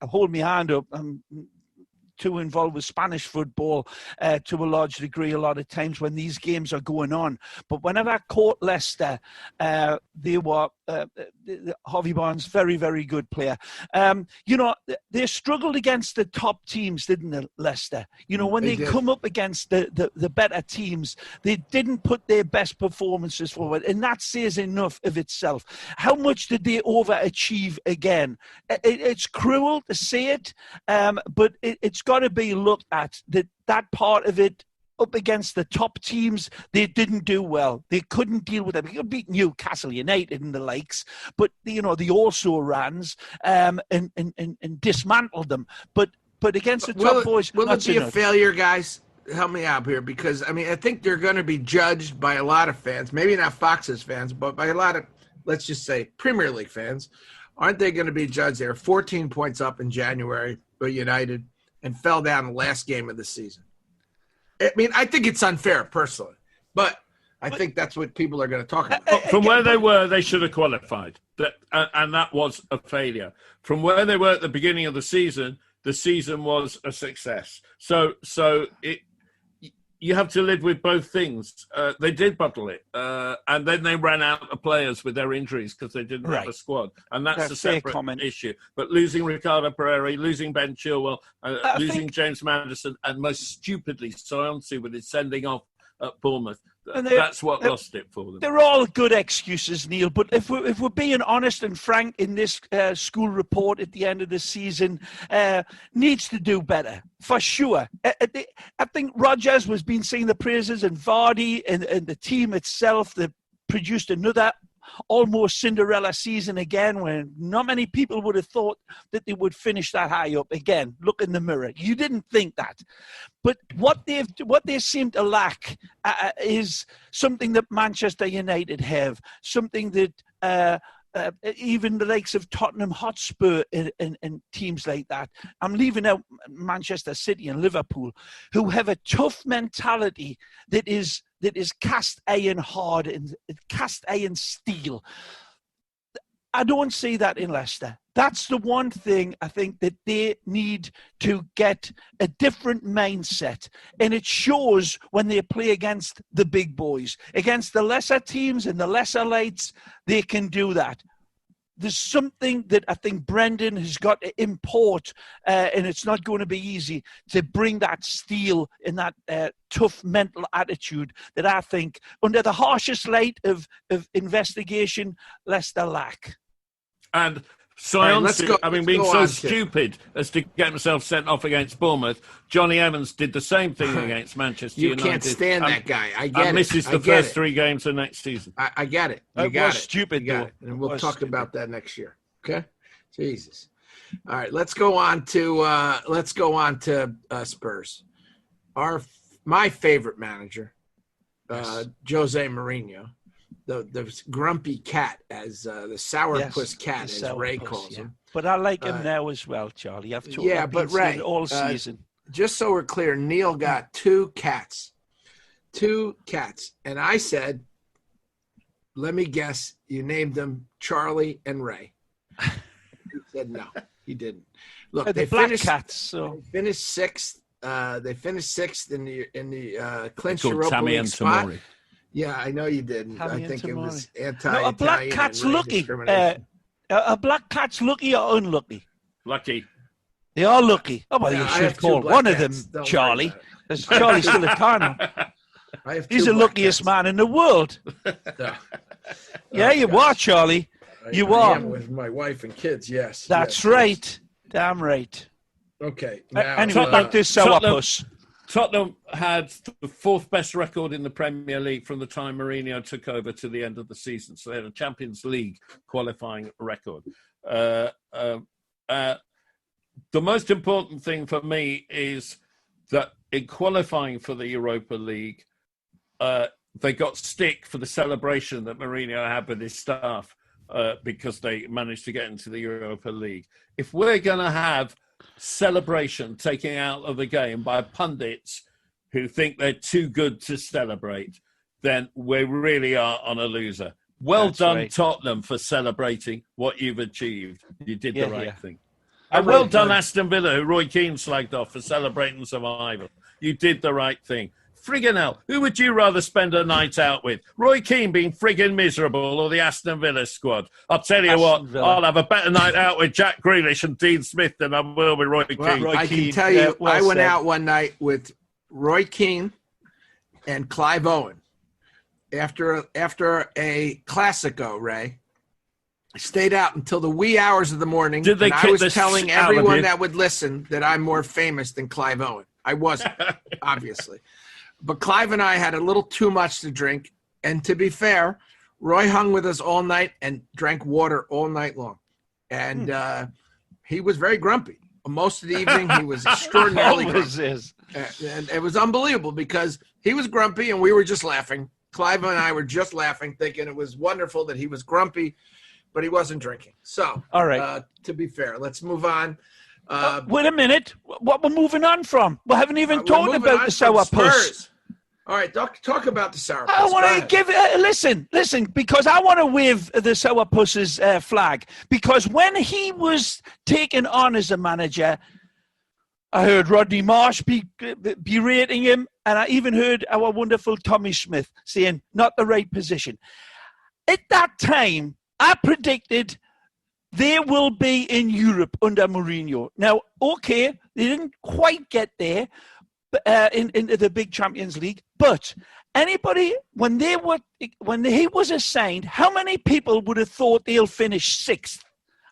hold my hand up. I'm too involved with Spanish football to a large degree a lot of times when these games are going on. But whenever I caught Leicester, they were Harvey Barnes, very, very good player. They struggled against the top teams, didn't they, Leicester? When they come up against the better teams, they didn't put their best performances forward. And that says enough of itself. How much did they overachieve again? It's cruel to say it, but it's got to be looked at, that part of it. Up against the top teams, they didn't do well. They couldn't deal with it. They could beat Newcastle United and the likes, but they also ran and dismantled them. But against the top boys, will it be a failure, guys? Help me out here, because I think they're going to be judged by a lot of fans, maybe not Fox's fans, but by a lot of, let's just say, Premier League fans. Aren't they going to be judged? They were 14 points up in January, but United, and fell down the last game of the season. I think it's unfair, personally, but I think that's what people are going to talk about. From where they were, they should have qualified, and that was a failure. From where they were at the beginning of the season was a success. So you have to live with both things. They did bottle it, and then they ran out of players with their injuries because they didn't have a squad, and that's a separate issue. But losing Ricardo Pereira, losing Ben Chilwell, losing James Maddison, and most stupidly Soyuncu with his sending off at Bournemouth, that's what lost it for them. They're all good excuses, Neil, but if we're being honest and frank in this school report at the end of the season, needs to do better, for sure. I think Rodgers was being singing the praises, and Vardy and the team itself that produced another almost Cinderella season again, when not many people would have thought that they would finish that high up again. Look in the mirror. You didn't think that. But what they seem to lack is something that Manchester United have, something that even the likes of Tottenham Hotspur and teams like that. I'm leaving out Manchester City and Liverpool, who have a tough mentality that is cast iron hard and cast iron steel. I don't see that in Leicester. That's the one thing I think that they need to get a different mindset. And it shows when they play against the big boys. Against the lesser teams and the lesser lights, they can do that. There's something that I think Brendan has got to import, and it's not going to be easy to bring that steel and that tough mental attitude that I think, under the harshest light of investigation, Leicester lack. And being so stupid as to get himself sent off against Bournemouth, Johnny Evans did the same thing against Manchester United. You can't stand that guy. I get it. And misses the first 3 games of next season. I get it. It was stupid, you got it. And we'll talk about that next year. Okay? Jesus. All right, let's go on to Spurs. My favorite manager, Jose Mourinho. The grumpy cat, as the sourpuss cat, as Ray calls him. But I like him now as well, Charlie. I've but Ray, all season. Just so we're clear, Neil got 2 cats. 2 cats. And I said, let me guess, you named them Charlie and Ray. He said no, he didn't. Look, they finished cats. So they finished 6th. They finished 6th in the clinch Europa League spot. Tamori. Yeah, I know you did. I think it was anti-Italian. No, a black cat's lucky. A black cat's lucky or unlucky? Lucky. They are lucky. Oh, well, you should call one of them Charlie. There's Charlie Silicano. He's the luckiest man in the world. Yeah, you are, Charlie. You are. I am with my wife and kids, yes. That's right. Damn right. Okay. Now, anyway, back to sourpuss. Tottenham had the 4th best record in the Premier League from the time Mourinho took over to the end of the season. So they had a Champions League qualifying record. The most important thing for me is that in qualifying for the Europa League, they got stick for the celebration that Mourinho had with his staff because they managed to get into the Europa League. If we're going to have celebration taking out of the game by pundits who think they're too good to celebrate, then we really are on a loser. That's done, right. Tottenham, for celebrating what you've achieved. You did the right thing. And well done, Aston Villa, who Roy Keane slagged off for celebrating survival. You did the right thing. Friggin' hell, who would you rather spend a night out with? Roy Keane being friggin' miserable or the Aston Villa squad? I'll tell you I'll have a better night out with Jack Grealish and Dean Smith than I will with Roy Keane. I can tell you, I went out one night with Roy Keane and Clive Owen after a Classico, Ray. I stayed out until the wee hours of the morning. And I was telling everyone that would listen that I'm more famous than Clive Owen. I wasn't, obviously. But Clive and I had a little too much to drink. And to be fair, Roy hung with us all night and drank water all night long. And he was very grumpy. Most of the evening, he was extraordinarily grumpy. And it was unbelievable because he was grumpy and we were just laughing. Clive and I were just laughing, thinking it was wonderful that he was grumpy, but he wasn't drinking. So, all right. To be fair, let's move on. Wait a minute. What we're moving on from? We haven't even talked about the sourpuss. All right, talk about the sourpuss. I want to give listen, because I want to wave the sourpuss's flag. Because when he was taken on as a manager, I heard Rodney Marsh berating him, and I even heard our wonderful Tommy Smith saying, not the right position. At that time, I predicted they will be in Europe under Mourinho. Now, okay, they didn't quite get there in the big Champions League, but anybody, when he was assigned, how many people would have thought they'll finish 6th?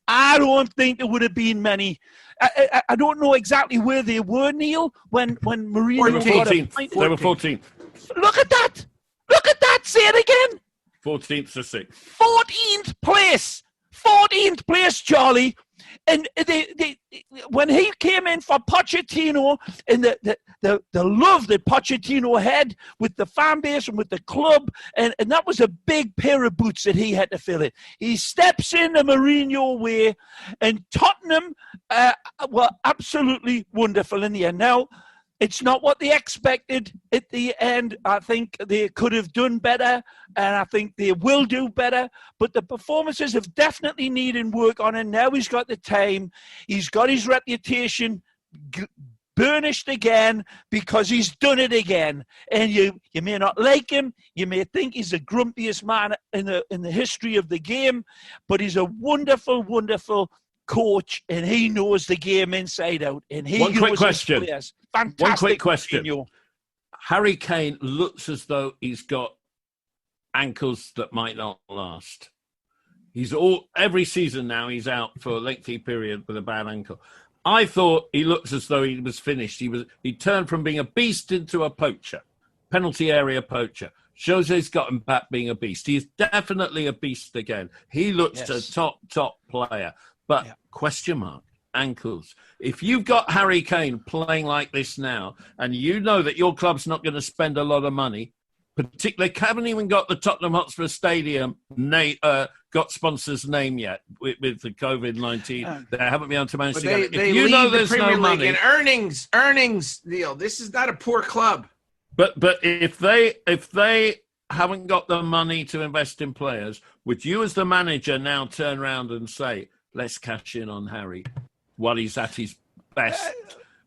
I don't think there would have been many. I don't know exactly where they were, Neil, when Mourinho got appointed. They were 14th. Look at that. Say it again. 14th to 6th. 14th place. 14th place, Charlie. And they when he came in for Pochettino, and the love that Pochettino had with the fan base and with the club, and that was a big pair of boots that he had to fill in. He steps in the Mourinho way, and Tottenham were absolutely wonderful in the end. Now, It's not what they expected at the end. I think they could have done better, and I think they will do better. But the performances have definitely needed work on it. Now he's got the time. He's got his reputation burnished again because he's done it again. And you may not like him. You may think he's the grumpiest man in the history of the game, but he's a wonderful, wonderful coach, and he knows the game inside out. And he One quick knows question. his players. Fantastic. One quick question. Harry Kane looks as though he's got ankles that might not last. Every season now he's out for a lengthy period with a bad ankle. I thought he looks as though he was finished. He turned from being a beast into a poacher, penalty area poacher. Jose's got him back being a beast. He is definitely a beast again. He looks a top player. But question mark, ankles. If you've got Harry Kane playing like this now, and you know that your club's not going to spend a lot of money, particularly haven't even got the Tottenham Hotspur Stadium got sponsors' name yet with the COVID-19. They haven't been able to manage to get it. They if you lead know the there's Premier no League money, in earnings, Neil. This is not a poor club. But if they haven't got the money to invest in players, would you as the manager now turn around and say, let's cash in on Harry while he's at his best,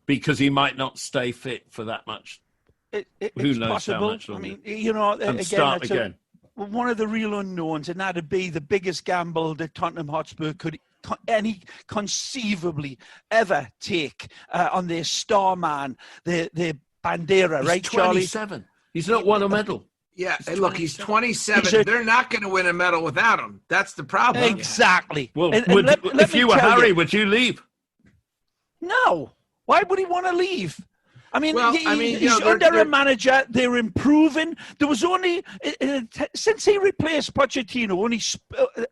because he might not stay fit for that much? Who knows possible. how much longer? I mean, and again, start again. One of the real unknowns, and that'd be the biggest gamble that Tottenham Hotspur could conceivably ever take on their star man, their Bandera, he's right, 27. Charlie? He's not won a medal. Yeah, look, he's 27. They're not going to win a medal without him. That's the problem. Exactly. Well, let if me you were tell Harry, would you leave? No. Why would he want to leave? I mean, he's they're under a manager. They're improving. There was only, since he replaced Pochettino, only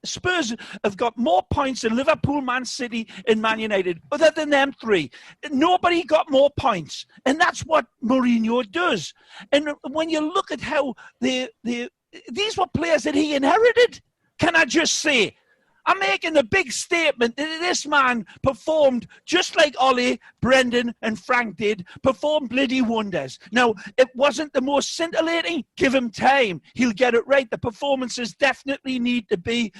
Spurs have got more points than Liverpool, Man City, and Man United, other than them three. Nobody got more points. And that's what Mourinho does. And when you look at how these were players that he inherited, can I just say, I'm making a big statement that this man performed just like Ollie, Brendan and Frank did, performed bloody wonders. Now, it wasn't the most scintillating. Give him time. He'll get it right. The performances definitely need to be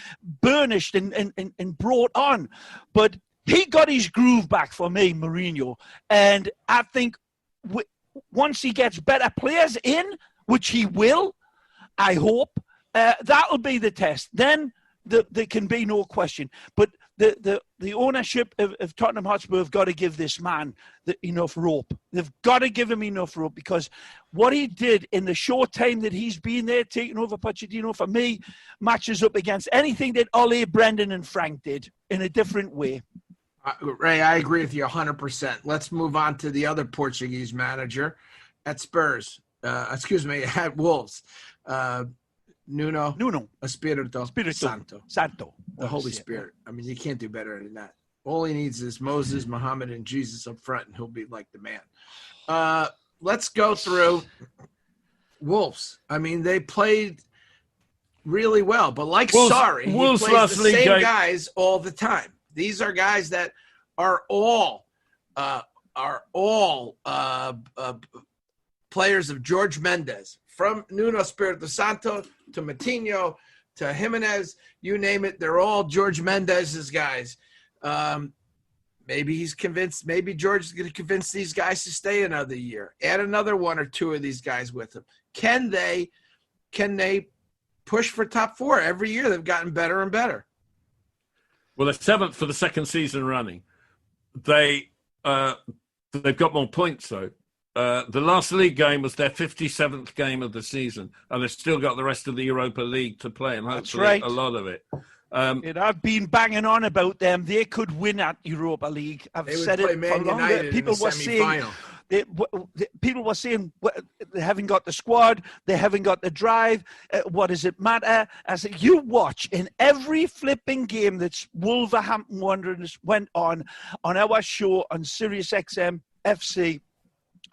burnished and brought on. But he got his groove back for me, Mourinho. And I think once he gets better players in, which he will, I hope, that'll be the test. Then there can be no question. But the ownership of Tottenham Hotspur have got to give this man enough rope. They've got to give him enough rope, because what he did in the short time that he's been there, taking over Pochettino, for me, matches up against anything that Ole, Brendan and Frank did in a different way. Ray, I agree with you 100%. Let's move on to the other Portuguese manager at Spurs. At Wolves. Nuno Espirito Santo. The Holy Spirit. I mean, you can't do better than that. All he needs is Moses, Muhammad, and Jesus up front, and he'll be like the man. Let's go through Wolves. I mean, they played really well, but like Sarri, he plays the same guys all the time. These are guys that are all players of George Mendes. From Nuno Espirito Santo to Matinho to Jimenez, you name it, they're all George Mendes's guys. Maybe he's convinced. Maybe George is going to convince these guys to stay another year. Add another one or two of these guys with him. Can they push for top four? Every year they've gotten better and better. Well, they're seventh for the second season running. They've got more points though. The last league game was their 57th game of the season, and they've still got the rest of the Europa League to play, and hopefully a lot of it. I've been banging on about them. They could win at Europa League. I've said it for longer. People were saying they haven't got the squad, they haven't got the drive. What does it matter? I said, you watch in every flipping game that Wolverhampton Wanderers went on our show on Sirius XM FC.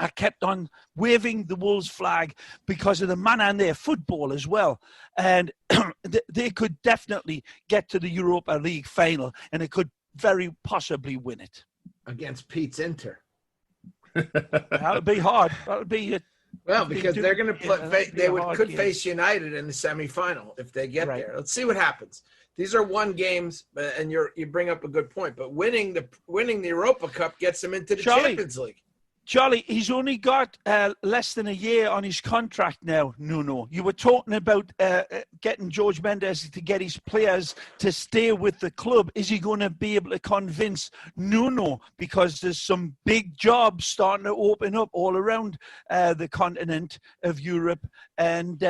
I kept on waving the Wolves flag because of the manner in their football as well. And they could definitely get to the Europa League final, and it could very possibly win it. Against Pete's Inter. That'll be hard. That'll be well, because they're going to play. They could game. face United in the semifinal if they get Right. there. Let's see what happens. These are one games, and you bring up a good point. But winning the Europa Cup gets them into the Champions League. Charlie, he's only got less than a year on his contract now, Nuno. You were talking about getting George Mendes to get his players to stay with the club. Is he going to be able to convince Nuno? Because there's some big jobs starting to open up all around the continent of Europe. And,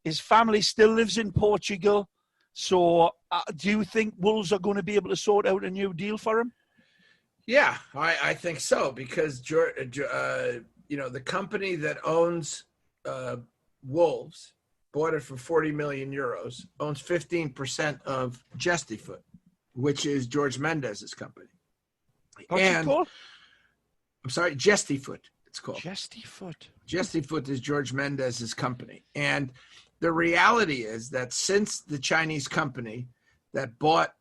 his family still lives in Portugal. So do you think Wolves are going to be able to sort out a new deal for him? Yeah, I think so, because the company that owns Wolves bought it for 40 million euros, owns 15% of Gestifoot, which is George Mendes' company. What's it called? I'm sorry, Gestifoot. It's called Gestifoot. Gestifoot is George Mendes' company, and the reality is that since the Chinese company that bought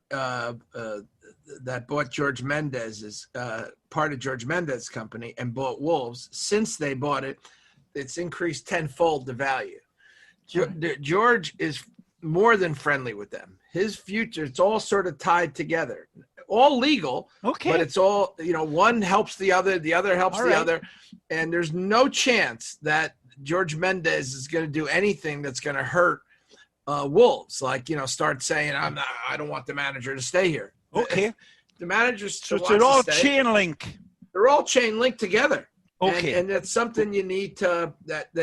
George Mendes' part of George Mendes' company and bought Wolves, since they bought it, it's increased tenfold the value. George is more than friendly with them. His future, it's all sort of tied together. All legal, okay, but it's all, one helps the other helps the other. And there's no chance that George Mendes is going to do anything that's going to hurt Wolves. Like, start saying, I don't want the manager to stay here. Okay. The managers. So it's all chain link. They're all chain linked together. Okay. And that's something you need to, that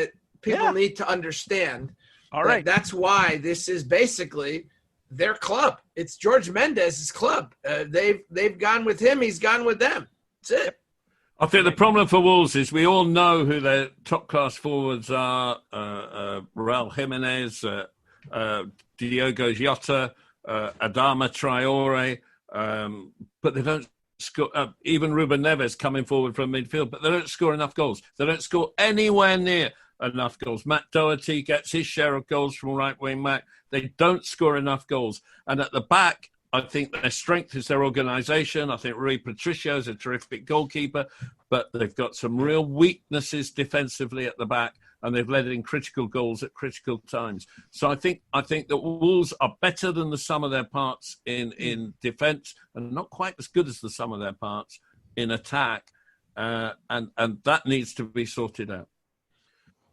people need to understand. All right. That's why this is basically their club. It's George Mendes' club. They've gone with him. He's gone with them. That's it. I think the problem for Wolves is we all know who their top-class forwards are. Raul Jimenez, Diogo Jota, Adama Traore, but they don't score. Even Ruben Neves coming forward from midfield, but they don't score enough goals. They don't score anywhere near enough goals. Matt Doherty gets his share of goals from right wing back. They don't score enough goals. And at the back, I think their strength is their organisation. I think Rui Patricio is a terrific goalkeeper, but they've got some real weaknesses defensively at the back, and they've let in critical goals at critical times. So I think that Wolves are better than the sum of their parts in defence, and not quite as good as the sum of their parts in attack, and that needs to be sorted out.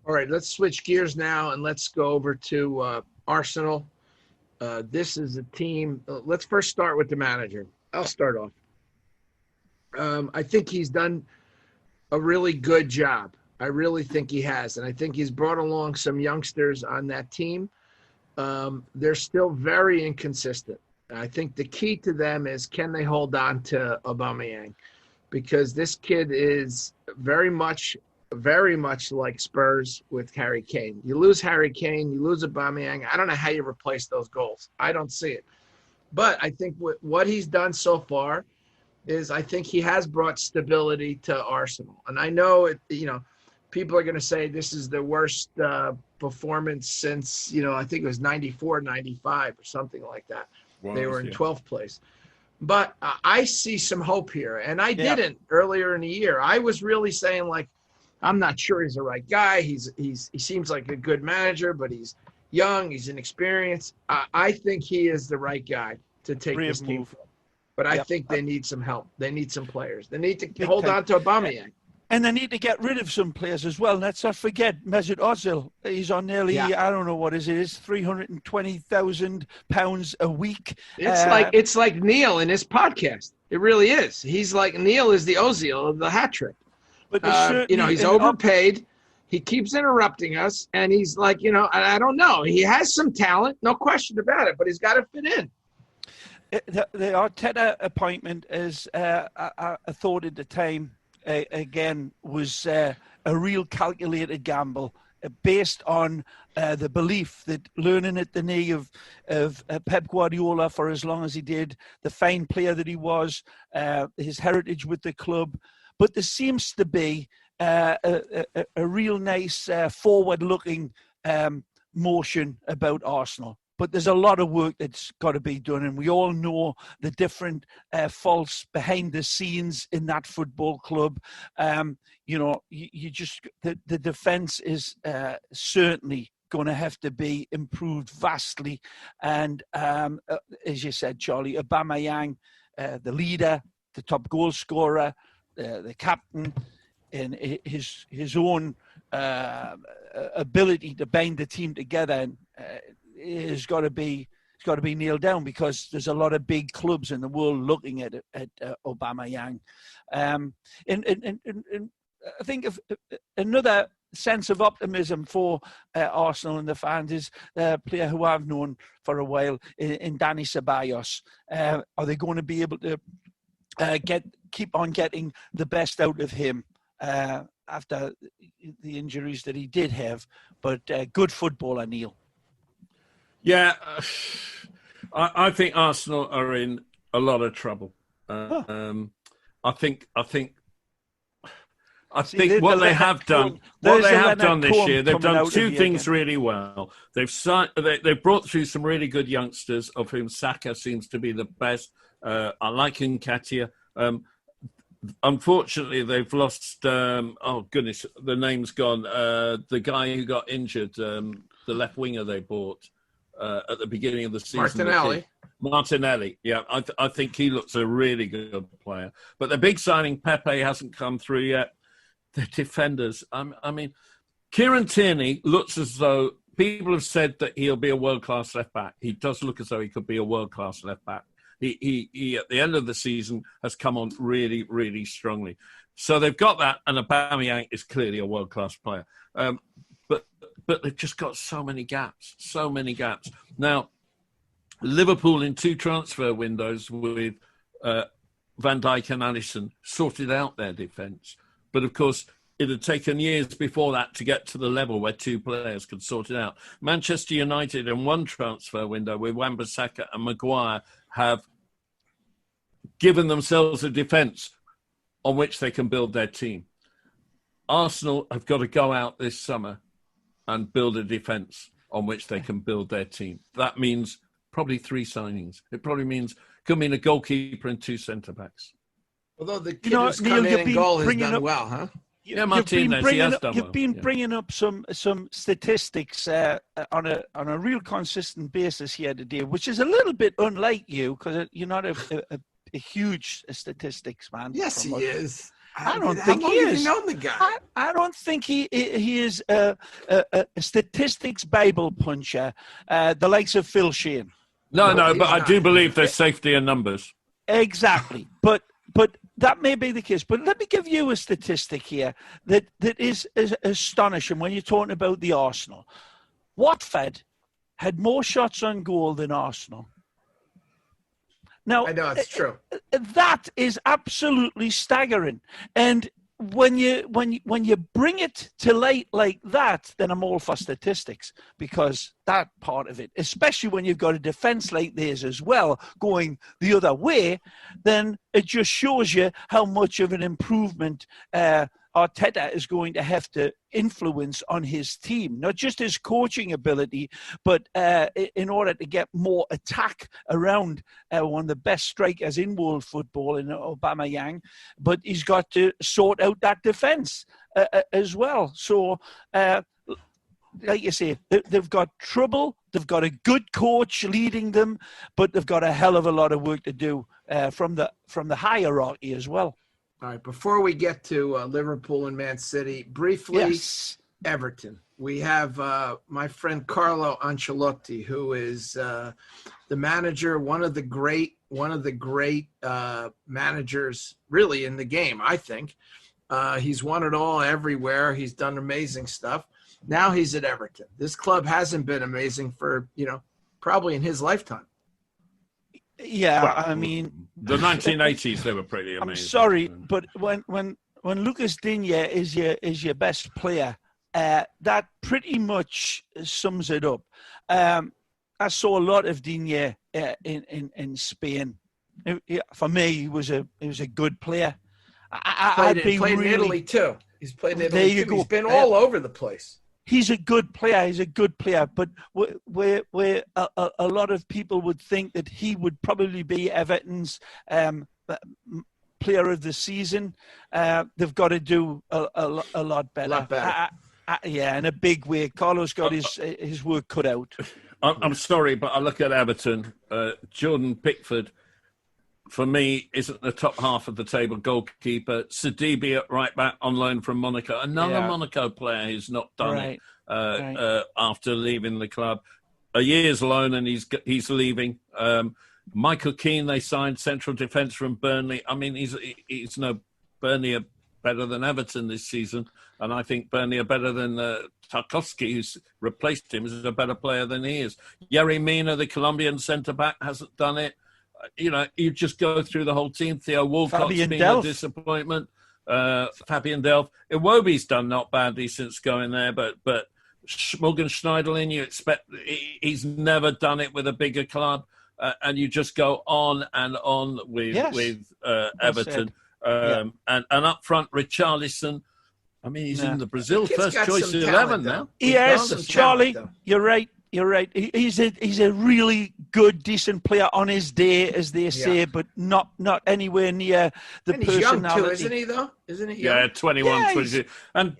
All right, let's switch gears now, and let's go over to Arsenal. This is a team. Let's first start with the manager. I'll start off. I think he's done a really good job. I really think he has. And I think he's brought along some youngsters on that team. They're still very inconsistent. I think the key to them is, can they hold on to Aubameyang? Because this kid is very much like Spurs with Harry Kane. You lose Harry Kane, you lose Aubameyang. I don't know how you replace those goals. I don't see it. But I think what he's done so far is, I think he has brought stability to Arsenal. And I know people are going to say this is the worst performance since, I think it was 94, 95 or something like that. They were in 12th place. But I see some hope here. And I didn't earlier in the year. I was really saying, like, I'm not sure he's the right guy. He seems like a good manager, but he's young. He's inexperienced. I think he is the right guy to take this team. But I think they need some help. They need some players. They need to hold on to Aubameyang. And they need to get rid of some players as well. Let's not forget Mesut Ozil. He's on nearly, I don't know what it is, £320,000 a week. It's like Neil in his podcast. It really is. He's like, Neil is the Ozil of the hat trick. But he's overpaid. He keeps interrupting us, and he's like, I don't know. He has some talent, no question about it, but he's got to fit in. The Arteta appointment, as I thought at the time, again, was a real calculated gamble based on the belief that learning at the knee of Pep Guardiola for as long as he did, the fine player that he was, his heritage with the club. But there seems to be a real nice forward-looking motion about Arsenal. but there's a lot of work that's got to be done, and we all know the different faults behind the scenes in that football club. You just the defence is certainly going to have to be improved vastly, and as you said, Charlie, Aubameyang, the leader, the top goal scorer, the captain, and his own ability to bind the team together has got to be nailed down, because there's a lot of big clubs in the world looking at Aubameyang. And I think another sense of optimism for Arsenal and the fans is a player who I've known for a while in Dani Ceballos. Are they going to be able to keep on getting the best out of him after the injuries that he did have? But good footballer, Neil. Yeah, I think Arsenal are in a lot of trouble. I think what they have done this year, they've done two things really well. They've brought through some really good youngsters, of whom Saka seems to be the best. I like Nketiah. Unfortunately, they've lost. Oh goodness, the name's gone. The guy who got injured, the left winger they bought at the beginning of the season. Martinelli. Yeah, I think he looks a really good player. But the big signing, Pepe, hasn't come through yet. The defenders. I mean, Kieran Tierney looks as though people have said that he'll be a world-class left-back. He does look as though he could be a world-class left-back. He at the end of the season has come on really, really strongly. So they've got that, and Aubameyang is clearly a world-class player. But they've just got so many gaps. Now, Liverpool in 2 transfer windows with Van Dijk and Alisson sorted out their defence. But of course, it had taken years before that to get to the level where 2 players could sort it out. Manchester United in 1 transfer window with Wan-Bissaka and Maguire have given themselves a defence on which they can build their team. Arsenal have got to go out this summer and build a defence on which they can build their team. That means probably 3 signings. It probably could mean a goalkeeper and 2 centre-backs. Although the kid who's come in and goal has done well, huh? Yeah, Martinez, he has done well. You've been bringing up some statistics on a real consistent basis here today, which is a little bit unlike you, because you're not a huge statistics man. Yes, he is. I don't think he is. How long have you known the guy? I don't think he is a statistics Bible puncher, the likes of Phil Sheehan. No, but I do believe there's safety in numbers. Exactly, but that may be the case. But let me give you a statistic here that is astonishing when you're talking about the Arsenal. Watford had more shots on goal than Arsenal. Now, I know it's true. That is absolutely staggering. And when you bring it to light like that, then I'm all for statistics, because that part of it, especially when you've got a defence like theirs as well going the other way, then it just shows you how much of an improvement Arteta is going to have to influence on his team, not just his coaching ability, but in order to get more attack around one of the best strikers in world football in Aubameyang, but he's got to sort out that defence as well. So, like you say, they've got trouble. They've got a good coach leading them, but they've got a hell of a lot of work to do from the hierarchy as well. All right, before we get to Liverpool and Man City, briefly, yes. Everton. We have my friend Carlo Ancelotti, who is the manager, one of the great managers really in the game, I think. He's won it all everywhere. He's done amazing stuff. Now he's at Everton. This club hasn't been amazing for, probably in his lifetime. Yeah, well, I mean, the 1980s they were pretty amazing. I'm sorry, but when Lucas Digne is your best player, that pretty much sums it up. I saw a lot of Digne in Spain. For me, he was a good player. Played in Italy too. He's played in Italy too. He's been all over the place. he's a good player. He's a good player, but where a lot of people would think that he would probably be Everton's player of the season, they've got to do a lot better. A lot better. Yeah, in a big way. Carlos got his work cut out. I'm sorry, but I look at Everton. Jordan Pickford, for me, isn't the top half of the table goalkeeper. Sidibe at right back on loan from Monaco. Another Monaco player who's not done it after leaving the club. A year's loan and he's leaving. Michael Keane, they signed central defence from Burnley. I mean, he's no Burnley are better than Everton this season. And I think Burnley are better than Tarkowski, who's replaced him, is a better player than he is. Yerry Mina, the Colombian centre-back, hasn't done it. You just go through the whole team. Theo Walcott's been a disappointment. Fabian Delph. Iwobi's done not badly since going there, but Morgan Schneiderlin, you expect he's never done it with a bigger club, and you just go on and on with Everton. And up front, Richarlison. I mean, he's in the Brazil first choice 11 now. Yes, Charlie, you're right. You're right. He's a really good, decent player on his day, as they say, but not anywhere near the personality. He's young too, isn't he? Though, isn't he? Young? Yeah, 21, 22. And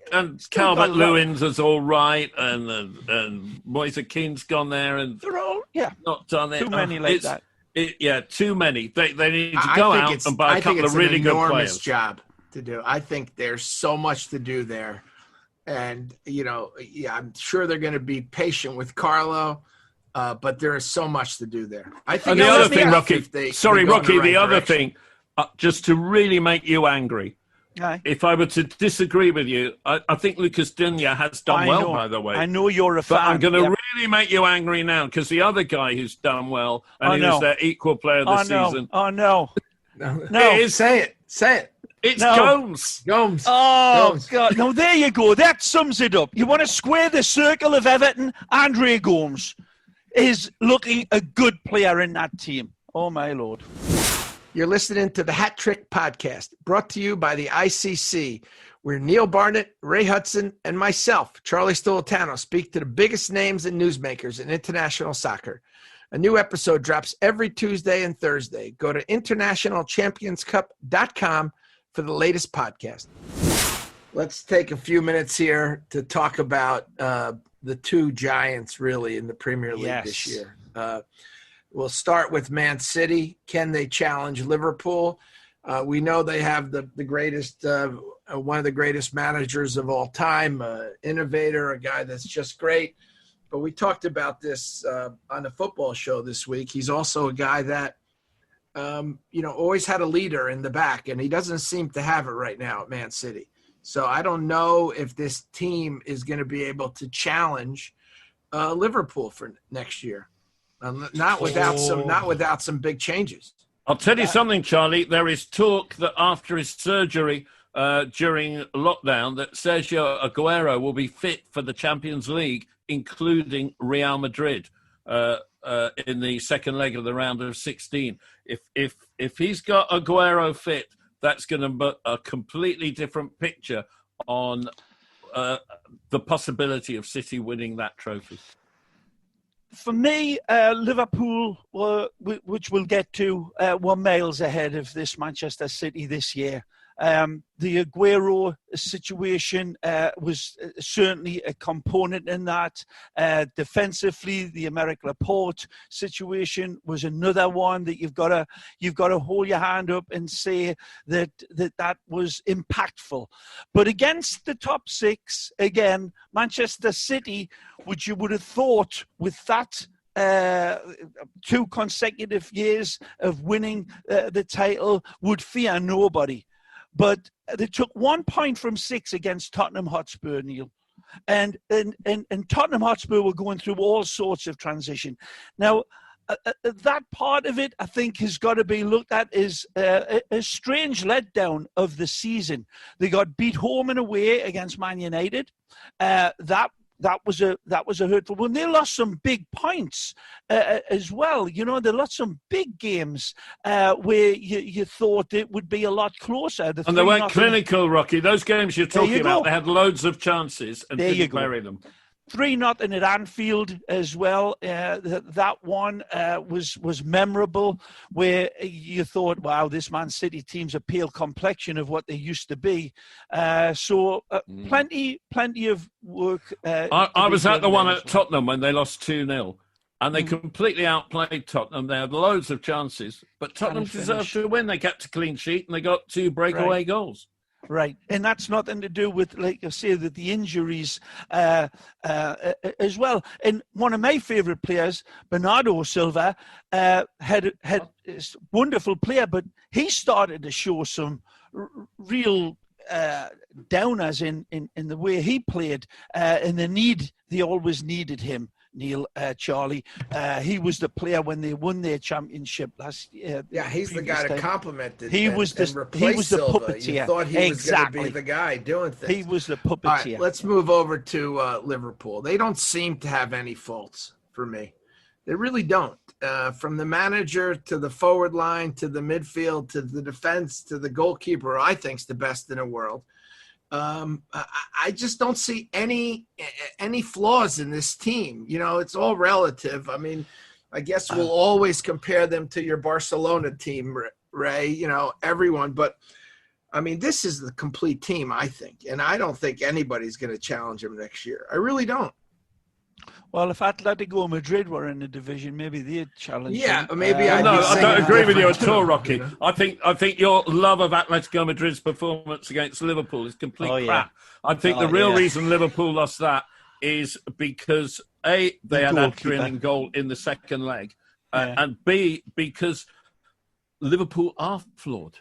Calvert-Lewin's is all right, and Moise Keane's gone there, and they're all not done it. Too many like that. Too many. They need to go out and buy a couple of really good players. I think it's an enormous job to do. I think there's so much to do there. And, I'm sure they're going to be patient with Carlo, but there is so much to do there. I think. And the other thing, Rocky, the other thing, just to really make you angry, if I were to disagree with you, I think Lucas Digne has done well, by the way. I know you're a fan. But I'm going to really make you angry now, because the other guy who's done well, and he was their equal player this season. Oh, no. No. Say it. It's Gomes. Oh, Gomes. God. No, there you go. That sums it up. You want to square the circle of Everton? Andre Gomes is looking a good player in that team. Oh, my Lord. You're listening to the Hat Trick Podcast, brought to you by the ICC, where Neil Barnett, Ray Hudson, and myself, Charlie Stolitano, speak to the biggest names and newsmakers in international soccer. A new episode drops every Tuesday and Thursday. Go to internationalchampionscup.com for the latest podcast. Let's take a few minutes here to talk about the two giants, really, in the Premier League this year. We'll start with Man City. Can they challenge Liverpool? We know they have the greatest, one of the greatest managers of all time, innovator, a guy that's just great. But we talked about this on the football show this week. He's also a guy that, always had a leader in the back, and he doesn't seem to have it right now at Man City. So I don't know if this team is going to be able to challenge Liverpool for next year. Not without some big changes. I'll tell you something, Charlie. There is talk that after his surgery during lockdown, that Sergio Aguero will be fit for the Champions League, including Real Madrid in the second leg of the round of 16. If he's got Aguero fit, that's going to be a completely different picture on the possibility of City winning that trophy. For me, Liverpool, which we'll get to, were miles ahead of this Manchester City this year. The Aguero situation was certainly a component in that. Defensively, the Aymeric Laporte situation was another one that you've got to hold your hand up and say that was impactful. But against the top six, again, Manchester City, which you would have thought with that 2 consecutive years of winning the title, would fear nobody. But they took 1 point from 6 against Tottenham Hotspur, Neil. And Tottenham Hotspur were going through all sorts of transition. Now, that part of it, I think, has got to be looked at as a strange letdown of the season. They got beat home and away against Man United. That that was a hurtful one. They lost some big points as well. You know, they lost some big games where you thought it would be a lot closer. And they weren't clinical, Rocky. Those games you're talking about, they had loads of chances and didn't bury them. 3-0 at Anfield as well. That one was memorable, where you thought, wow, this Man City team's a pale complexion of what they used to be. Plenty of work. I was at the one at Tottenham when they lost 2-0. And they completely outplayed Tottenham. They had loads of chances, but Tottenham deserved to win. They kept a clean sheet and they got 2 breakaway goals. Right, and that's nothing to do with, like I say, that the injuries as well. And one of my favourite players, Bernardo Silva, had a wonderful player, but he started to show some real downers in the way he played, and they always needed him. Neil, Charlie, he was the player when they won their championship last year. Yeah, he's the guy to compliment it. He was the puppeteer. You thought he was going to be the guy doing things. He was the puppeteer. All right, let's move over to Liverpool. They don't seem to have any faults for me. They really don't. From the manager to the forward line to the midfield to the defense to the goalkeeper, I think's the best in the world. I just don't see any flaws in this team. You know, it's all relative. I mean, I guess we'll always compare them to your Barcelona team, Ray, you know, everyone. But, I mean, this is the complete team, I think. And I don't think anybody's going to challenge them next year. I really don't. Well, if Atletico Madrid were in the division, maybe they'd challenge. Yeah, them. maybe. I don't agree with you at all, Rocky. I think your love of Atletico Madrid's performance against Liverpool is complete crap. I think the real reason Liverpool lost that is because A, they had Adrian in goal in the second leg, and B, because Liverpool are flawed.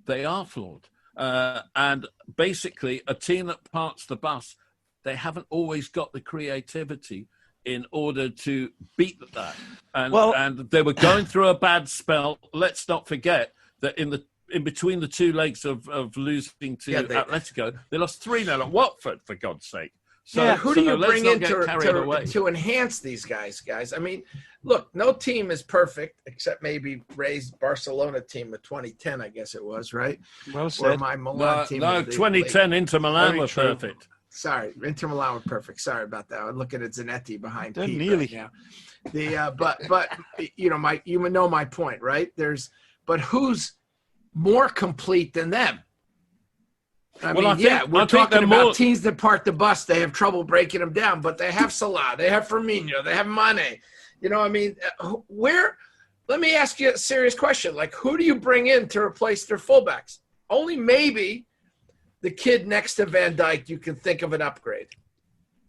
They are flawed, and basically a team that parks the bus, they haven't always got the creativity in order to beat that. And they were going through a bad spell. Let's not forget that in between the 2 legs of losing to Atletico, they lost 3-0 at Watford, for God's sake. So who do you bring in to enhance these guys? I mean, look, no team is perfect except maybe Ray's Barcelona team of 2010, I guess it was, right? Well said. Or my Milan team. No, 2010 Inter Milan were perfect. Sorry, Inter Milan were perfect. Sorry about that. I'm looking at Zanetti behind Pete nearly. Right now. But you know my point, right? But who's more complete than them? I mean, we're talking about teams that park the bus. They have trouble breaking them down, but they have Salah, they have Firmino, they have Mane. You know, I mean, let me ask you a serious question. Like, who do you bring in to replace their fullbacks? Only maybe the kid next to Van Dijk, you can think of an upgrade,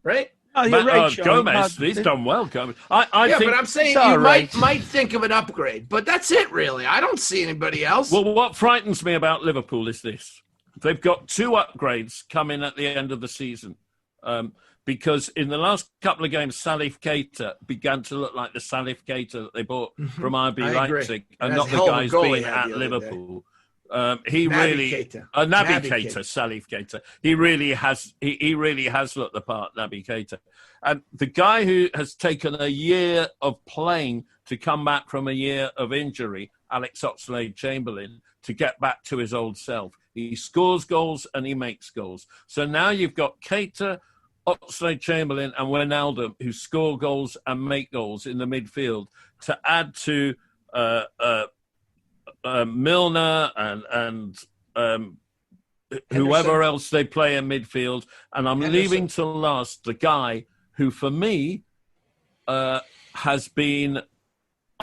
right? Oh, you're right, Gomez, he's done well, Gomez. I think, but I'm saying you might think of an upgrade, but that's it, really. I don't see anybody else. Well, what frightens me about Liverpool is this. They've got 2 upgrades coming at the end of the season. Because in the last couple of games, Salif Keita began to look like the Salif Keita that they bought from RB Leipzig and not the guys being at Liverpool. Naby Keita, Salif Keita. He really has looked the part, Naby Keita. And the guy who has taken a year of playing to come back from a year of injury, Alex Oxlade-Chamberlain, to get back to his old self. He scores goals and he makes goals. So now you've got Keita, Oxlade-Chamberlain and Wijnaldum who score goals and make goals in the midfield to add to Milner and whoever else they play in midfield. And I'm leaving to last the guy who, for me, has been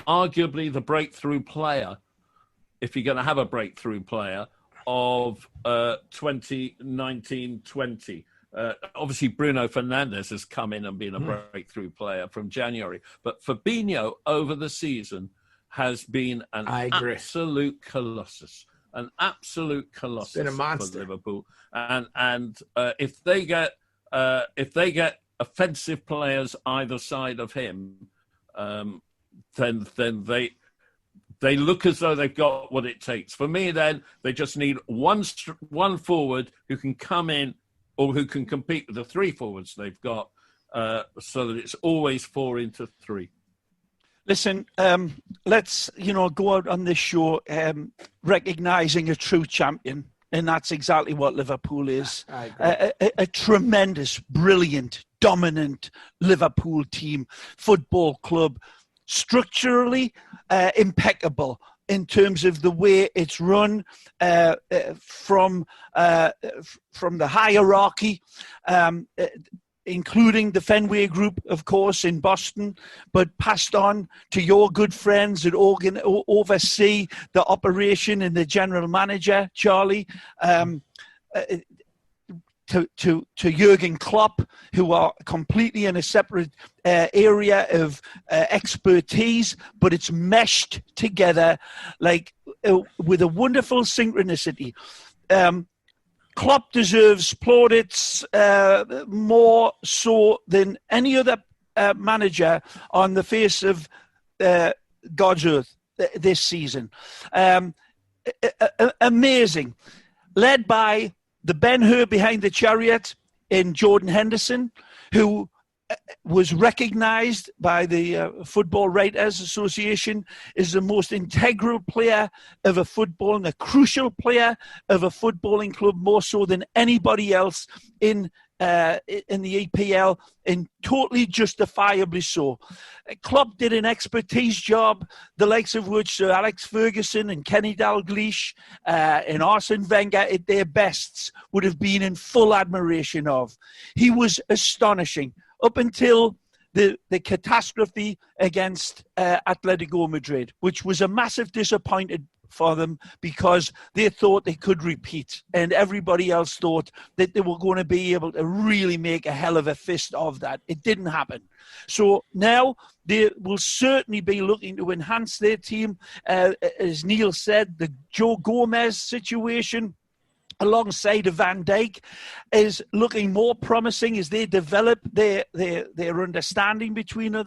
arguably the breakthrough player, if you're going to have a breakthrough player, of 2019-20. Obviously, Bruno Fernandes has come in and been a breakthrough player from January. But Fabinho, over the season, has been an absolute colossus. An absolute colossus. Been a monster for Liverpool. And if they get offensive players either side of him, then they look as though they've got what it takes. For me, then, they just need one forward who can come in or who can compete with the 3 forwards they've got so that it's always 4-3. Listen, let's go out on this show recognising a true champion, and that's exactly what Liverpool is. A tremendous, brilliant, dominant Liverpool team, football club, structurally impeccable in terms of the way it's run from the hierarchy. Including the Fenway Group, of course, in Boston, but passed on to your good friends that oversee the operation and the general manager, Charlie, to Jurgen Klopp, who are completely in a separate area of expertise, but it's meshed together like with a wonderful synchronicity. Klopp deserves plaudits more so than any other manager on the face of God's earth this season. Amazing. Led by the Ben-Hur behind the chariot in Jordan Henderson, who was recognised by the Football Writers Association as the most integral player of a football and a crucial player of a footballing club, more so than anybody else in the EPL, and totally justifiably so. Klopp did an expertise job, the likes of which Sir Alex Ferguson and Kenny Dalglish and Arsene Wenger at their bests would have been in full admiration of. He was astonishing up until the catastrophe against Atletico Madrid, which was a massive disappointment for them because they thought they could repeat and everybody else thought that they were going to be able to really make a hell of a fist of that. It didn't happen. So now they will certainly be looking to enhance their team. As Neil said, the Joe Gomez situation alongside of Van Dijk is looking more promising as they develop their understanding between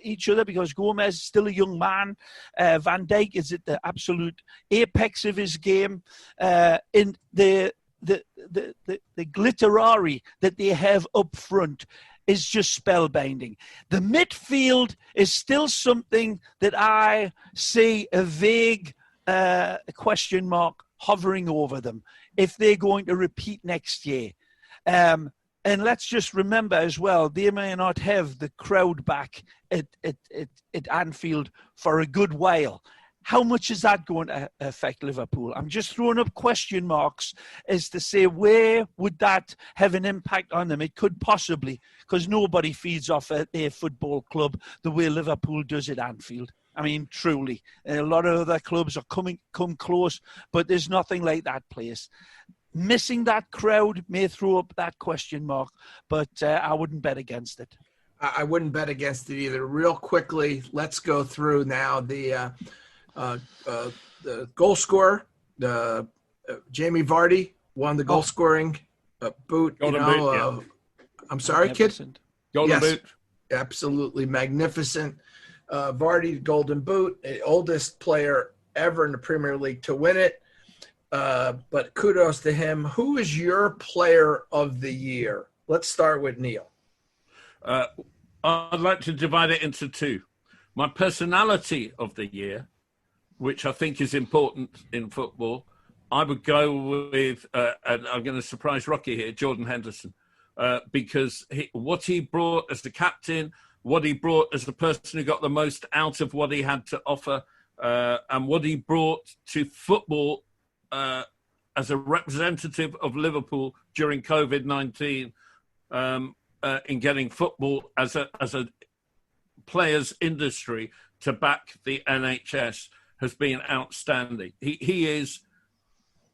each other, because Gomez is still a young man. Van Dijk is at the absolute apex of his game. In the glitterari that they have up front is just spellbinding. The midfield is still something that I see a vague question mark hovering over them, if they're going to repeat next year. And let's just remember as well, they may not have the crowd back at Anfield for a good while. How much is that going to affect Liverpool? I'm just throwing up question marks as to say, where would that have an impact on them? It could possibly, because nobody feeds off their football club the way Liverpool does at Anfield. I mean, truly. A lot of other clubs are come close, but there's nothing like that place. Missing that crowd may throw up that question mark, but I wouldn't bet against it. I wouldn't bet against it either. Real quickly, let's go through now the goal scorer. Jamie Vardy won the goal scoring boot. Golden boot, yeah. I'm sorry, kid? Golden boot. Absolutely magnificent. Vardy, Golden Boot, the oldest player ever in the Premier League to win it. But kudos to him. Who is your player of the year? Let's start with Neil. I'd like to divide it into two. My personality of the year, which I think is important in football, I would go with, and I'm going to surprise Rocky here, Jordan Henderson, because what he brought as the captain, what he brought as the person who got the most out of what he had to offer, and what he brought to football as a representative of Liverpool during COVID-19, in getting football as a players' industry to back the NHS has been outstanding. He is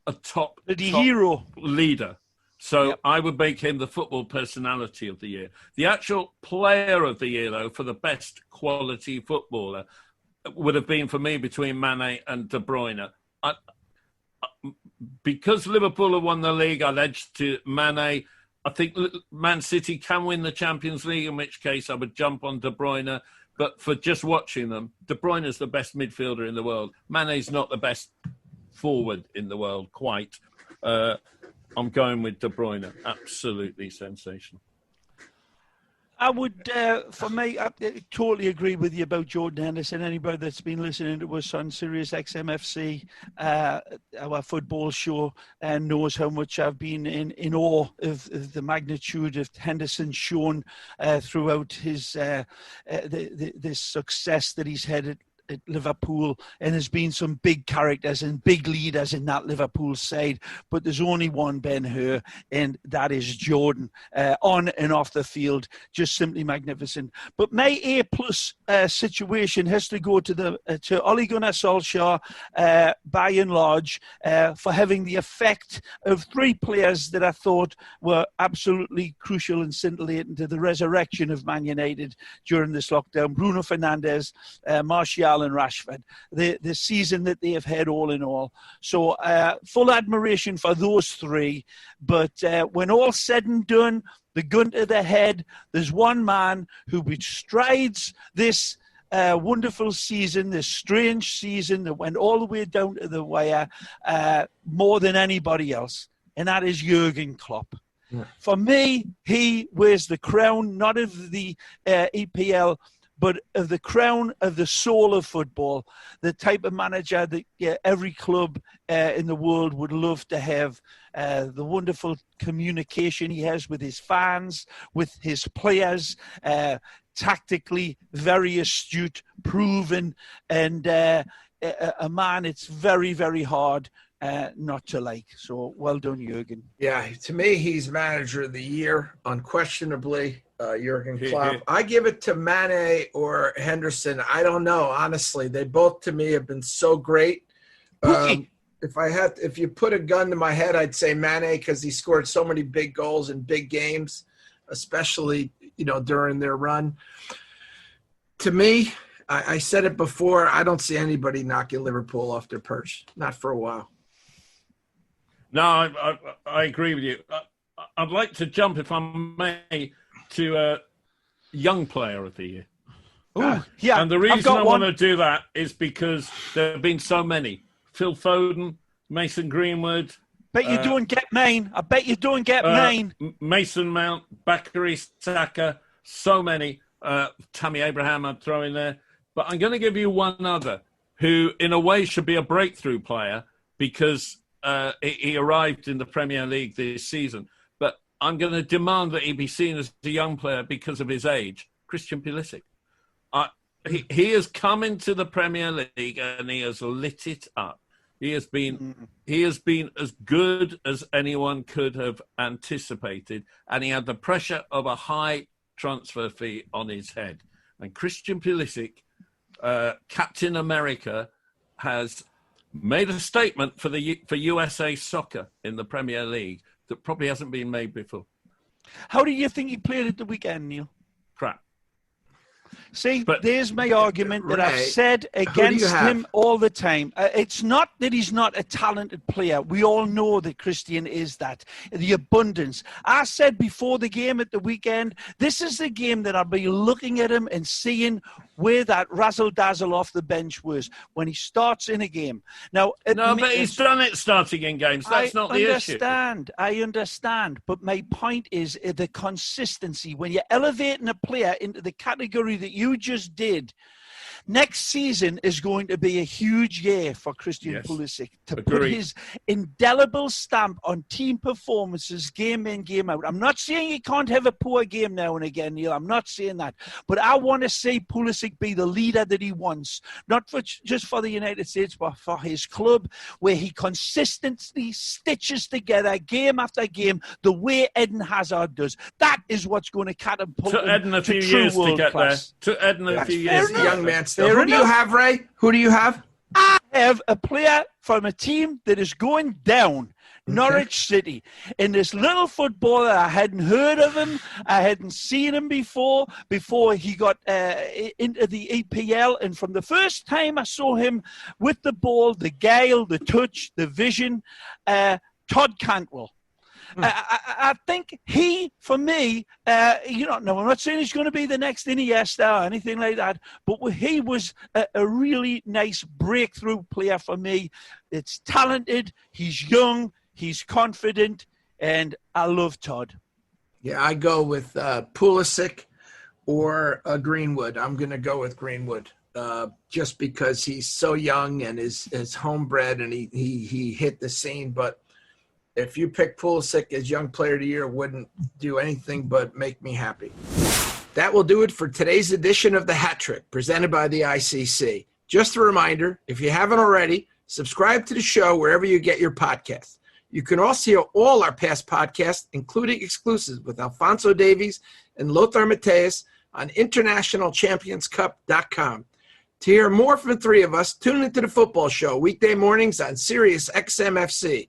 a top hero leader. So yep. I would make him the football personality of the year. The actual player of the year, though, for the best quality footballer, would have been for me between Mane and De Bruyne. Because Liverpool have won the league, I'll edge to Mane. I think Man City can win the Champions League, in which case I would jump on De Bruyne. But for just watching them, De Bruyne is the best midfielder in the world. Mane's not the best forward in the world, quite. I'm going with De Bruyne. Absolutely sensational. I would, for me, I totally agree with you about Jordan Henderson. Anybody that's been listening to us on Sirius XMFC, our football show, knows how much I've been in awe of the magnitude of Henderson shown throughout his this success that he's had at Liverpool, and there's been some big characters and big leaders in that Liverpool side, but there's only one Ben-Hur, and that is Jordan, on and off the field, just simply magnificent. But my A-plus situation has to go to Ole Gunnar Solskjaer, by and large, for having the effect of three players that I thought were absolutely crucial and scintillating to the resurrection of Man United during this lockdown: Bruno Fernandes, Martial and Rashford, the season that they have had all in all. So full admiration for those three. But when all's said and done, the gun to the head, there's one man who bestrides this wonderful season, this strange season that went all the way down to the wire, more than anybody else, and that is Jurgen Klopp. Yeah. For me, he wears the crown, not of the EPL, but of the crown of the soul of football, the type of manager that every club in the world would love to have, the wonderful communication he has with his fans, with his players, tactically very astute, proven, and a man it's very, very hard not to like. So well done, Jurgen. Yeah, to me, he's manager of the year, unquestionably. Jurgen Klopp. I give it to Mane or Henderson. I don't know, honestly. They both, to me, have been so great. If you put a gun to my head, I'd say Mane, because he scored so many big goals in big games, especially during their run. To me, I said it before, I don't see anybody knocking Liverpool off their perch. Not for a while. No, I agree with you. I'd like to jump, if I may, to young player of the year. Oh, yeah. And the reason I want to do that is because there have been so many. Phil Foden, Mason Greenwood. Bet you don't get mine. I bet you don't get mine. Mason Mount, Bakary Saka, so many. Tammy Abraham I'd throw in there. But I'm going to give you one other who, in a way, should be a breakthrough player because he arrived in the Premier League this season. But I'm going to demand that he be seen as a young player because of his age. Christian Pulisic. He has come into the Premier League and he has lit it up. He has been as good as anyone could have anticipated, and he had the pressure of a high transfer fee on his head. And Christian Pulisic, Captain America, has made a statement for USA Soccer in the Premier League that probably hasn't been made before. How do you think he played at the weekend, Neil? Crap. See, there's my argument that I've said against him all the time. It's not that he's not a talented player. We all know that Christian is that. The abundance. I said before the game at the weekend, this is the game that I'll be looking at him and seeing where that razzle-dazzle off the bench was when he starts in a game. Now, but he's done it starting in games. That's not the issue. I understand. But my point is the consistency. When you're elevating a player into the category that you just did, next season is going to be a huge year for Christian Pulisic to put his indelible stamp on team performances, game in, game out. I'm not saying he can't have a poor game now and again, Neil. I'm not saying that. But I want to see Pulisic be the leader that he wants, not just for the United States, but for his club, where he consistently stitches together game after game the way Eden Hazard does. That is what's going to catapult him to true world class. To Eden a few years. Young man. Who do you have, Ray? Who do you have? I have a player from a team that is going down, Norwich City. In this little footballer, I hadn't heard of him. I hadn't seen him before he got into the EPL. And from the first time I saw him with the ball, the guile, the touch, the vision, Todd Cantwell. I think he, for me, no, I'm not saying he's going to be the next Iniesta or anything like that, but he was a really nice breakthrough player for me. It's talented, he's young, he's confident, and I love Todd. Yeah, I go with Pulisic. or Greenwood. I'm going to go with Greenwood just because he's so young and is homebred and he hit the scene. But if you pick Pulisic as Young Player of the Year, it wouldn't do anything but make me happy. That will do it for today's edition of The Hat Trick, presented by the ICC. Just a reminder, if you haven't already, subscribe to the show wherever you get your podcasts. You can also hear all our past podcasts, including exclusives with Alphonso Davies and Lothar Matthäus on internationalchampionscup.com. To hear more from the three of us, tune into the football show weekday mornings on Sirius XMFC.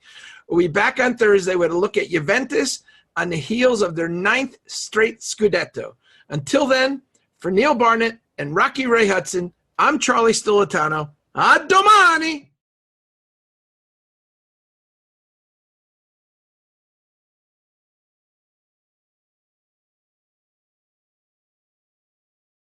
We'll be back on Thursday with a look at Juventus on the heels of their 9th straight Scudetto. Until then, for Neil Barnett and Rocky Ray Hudson, I'm Charlie Stolitano. A domani!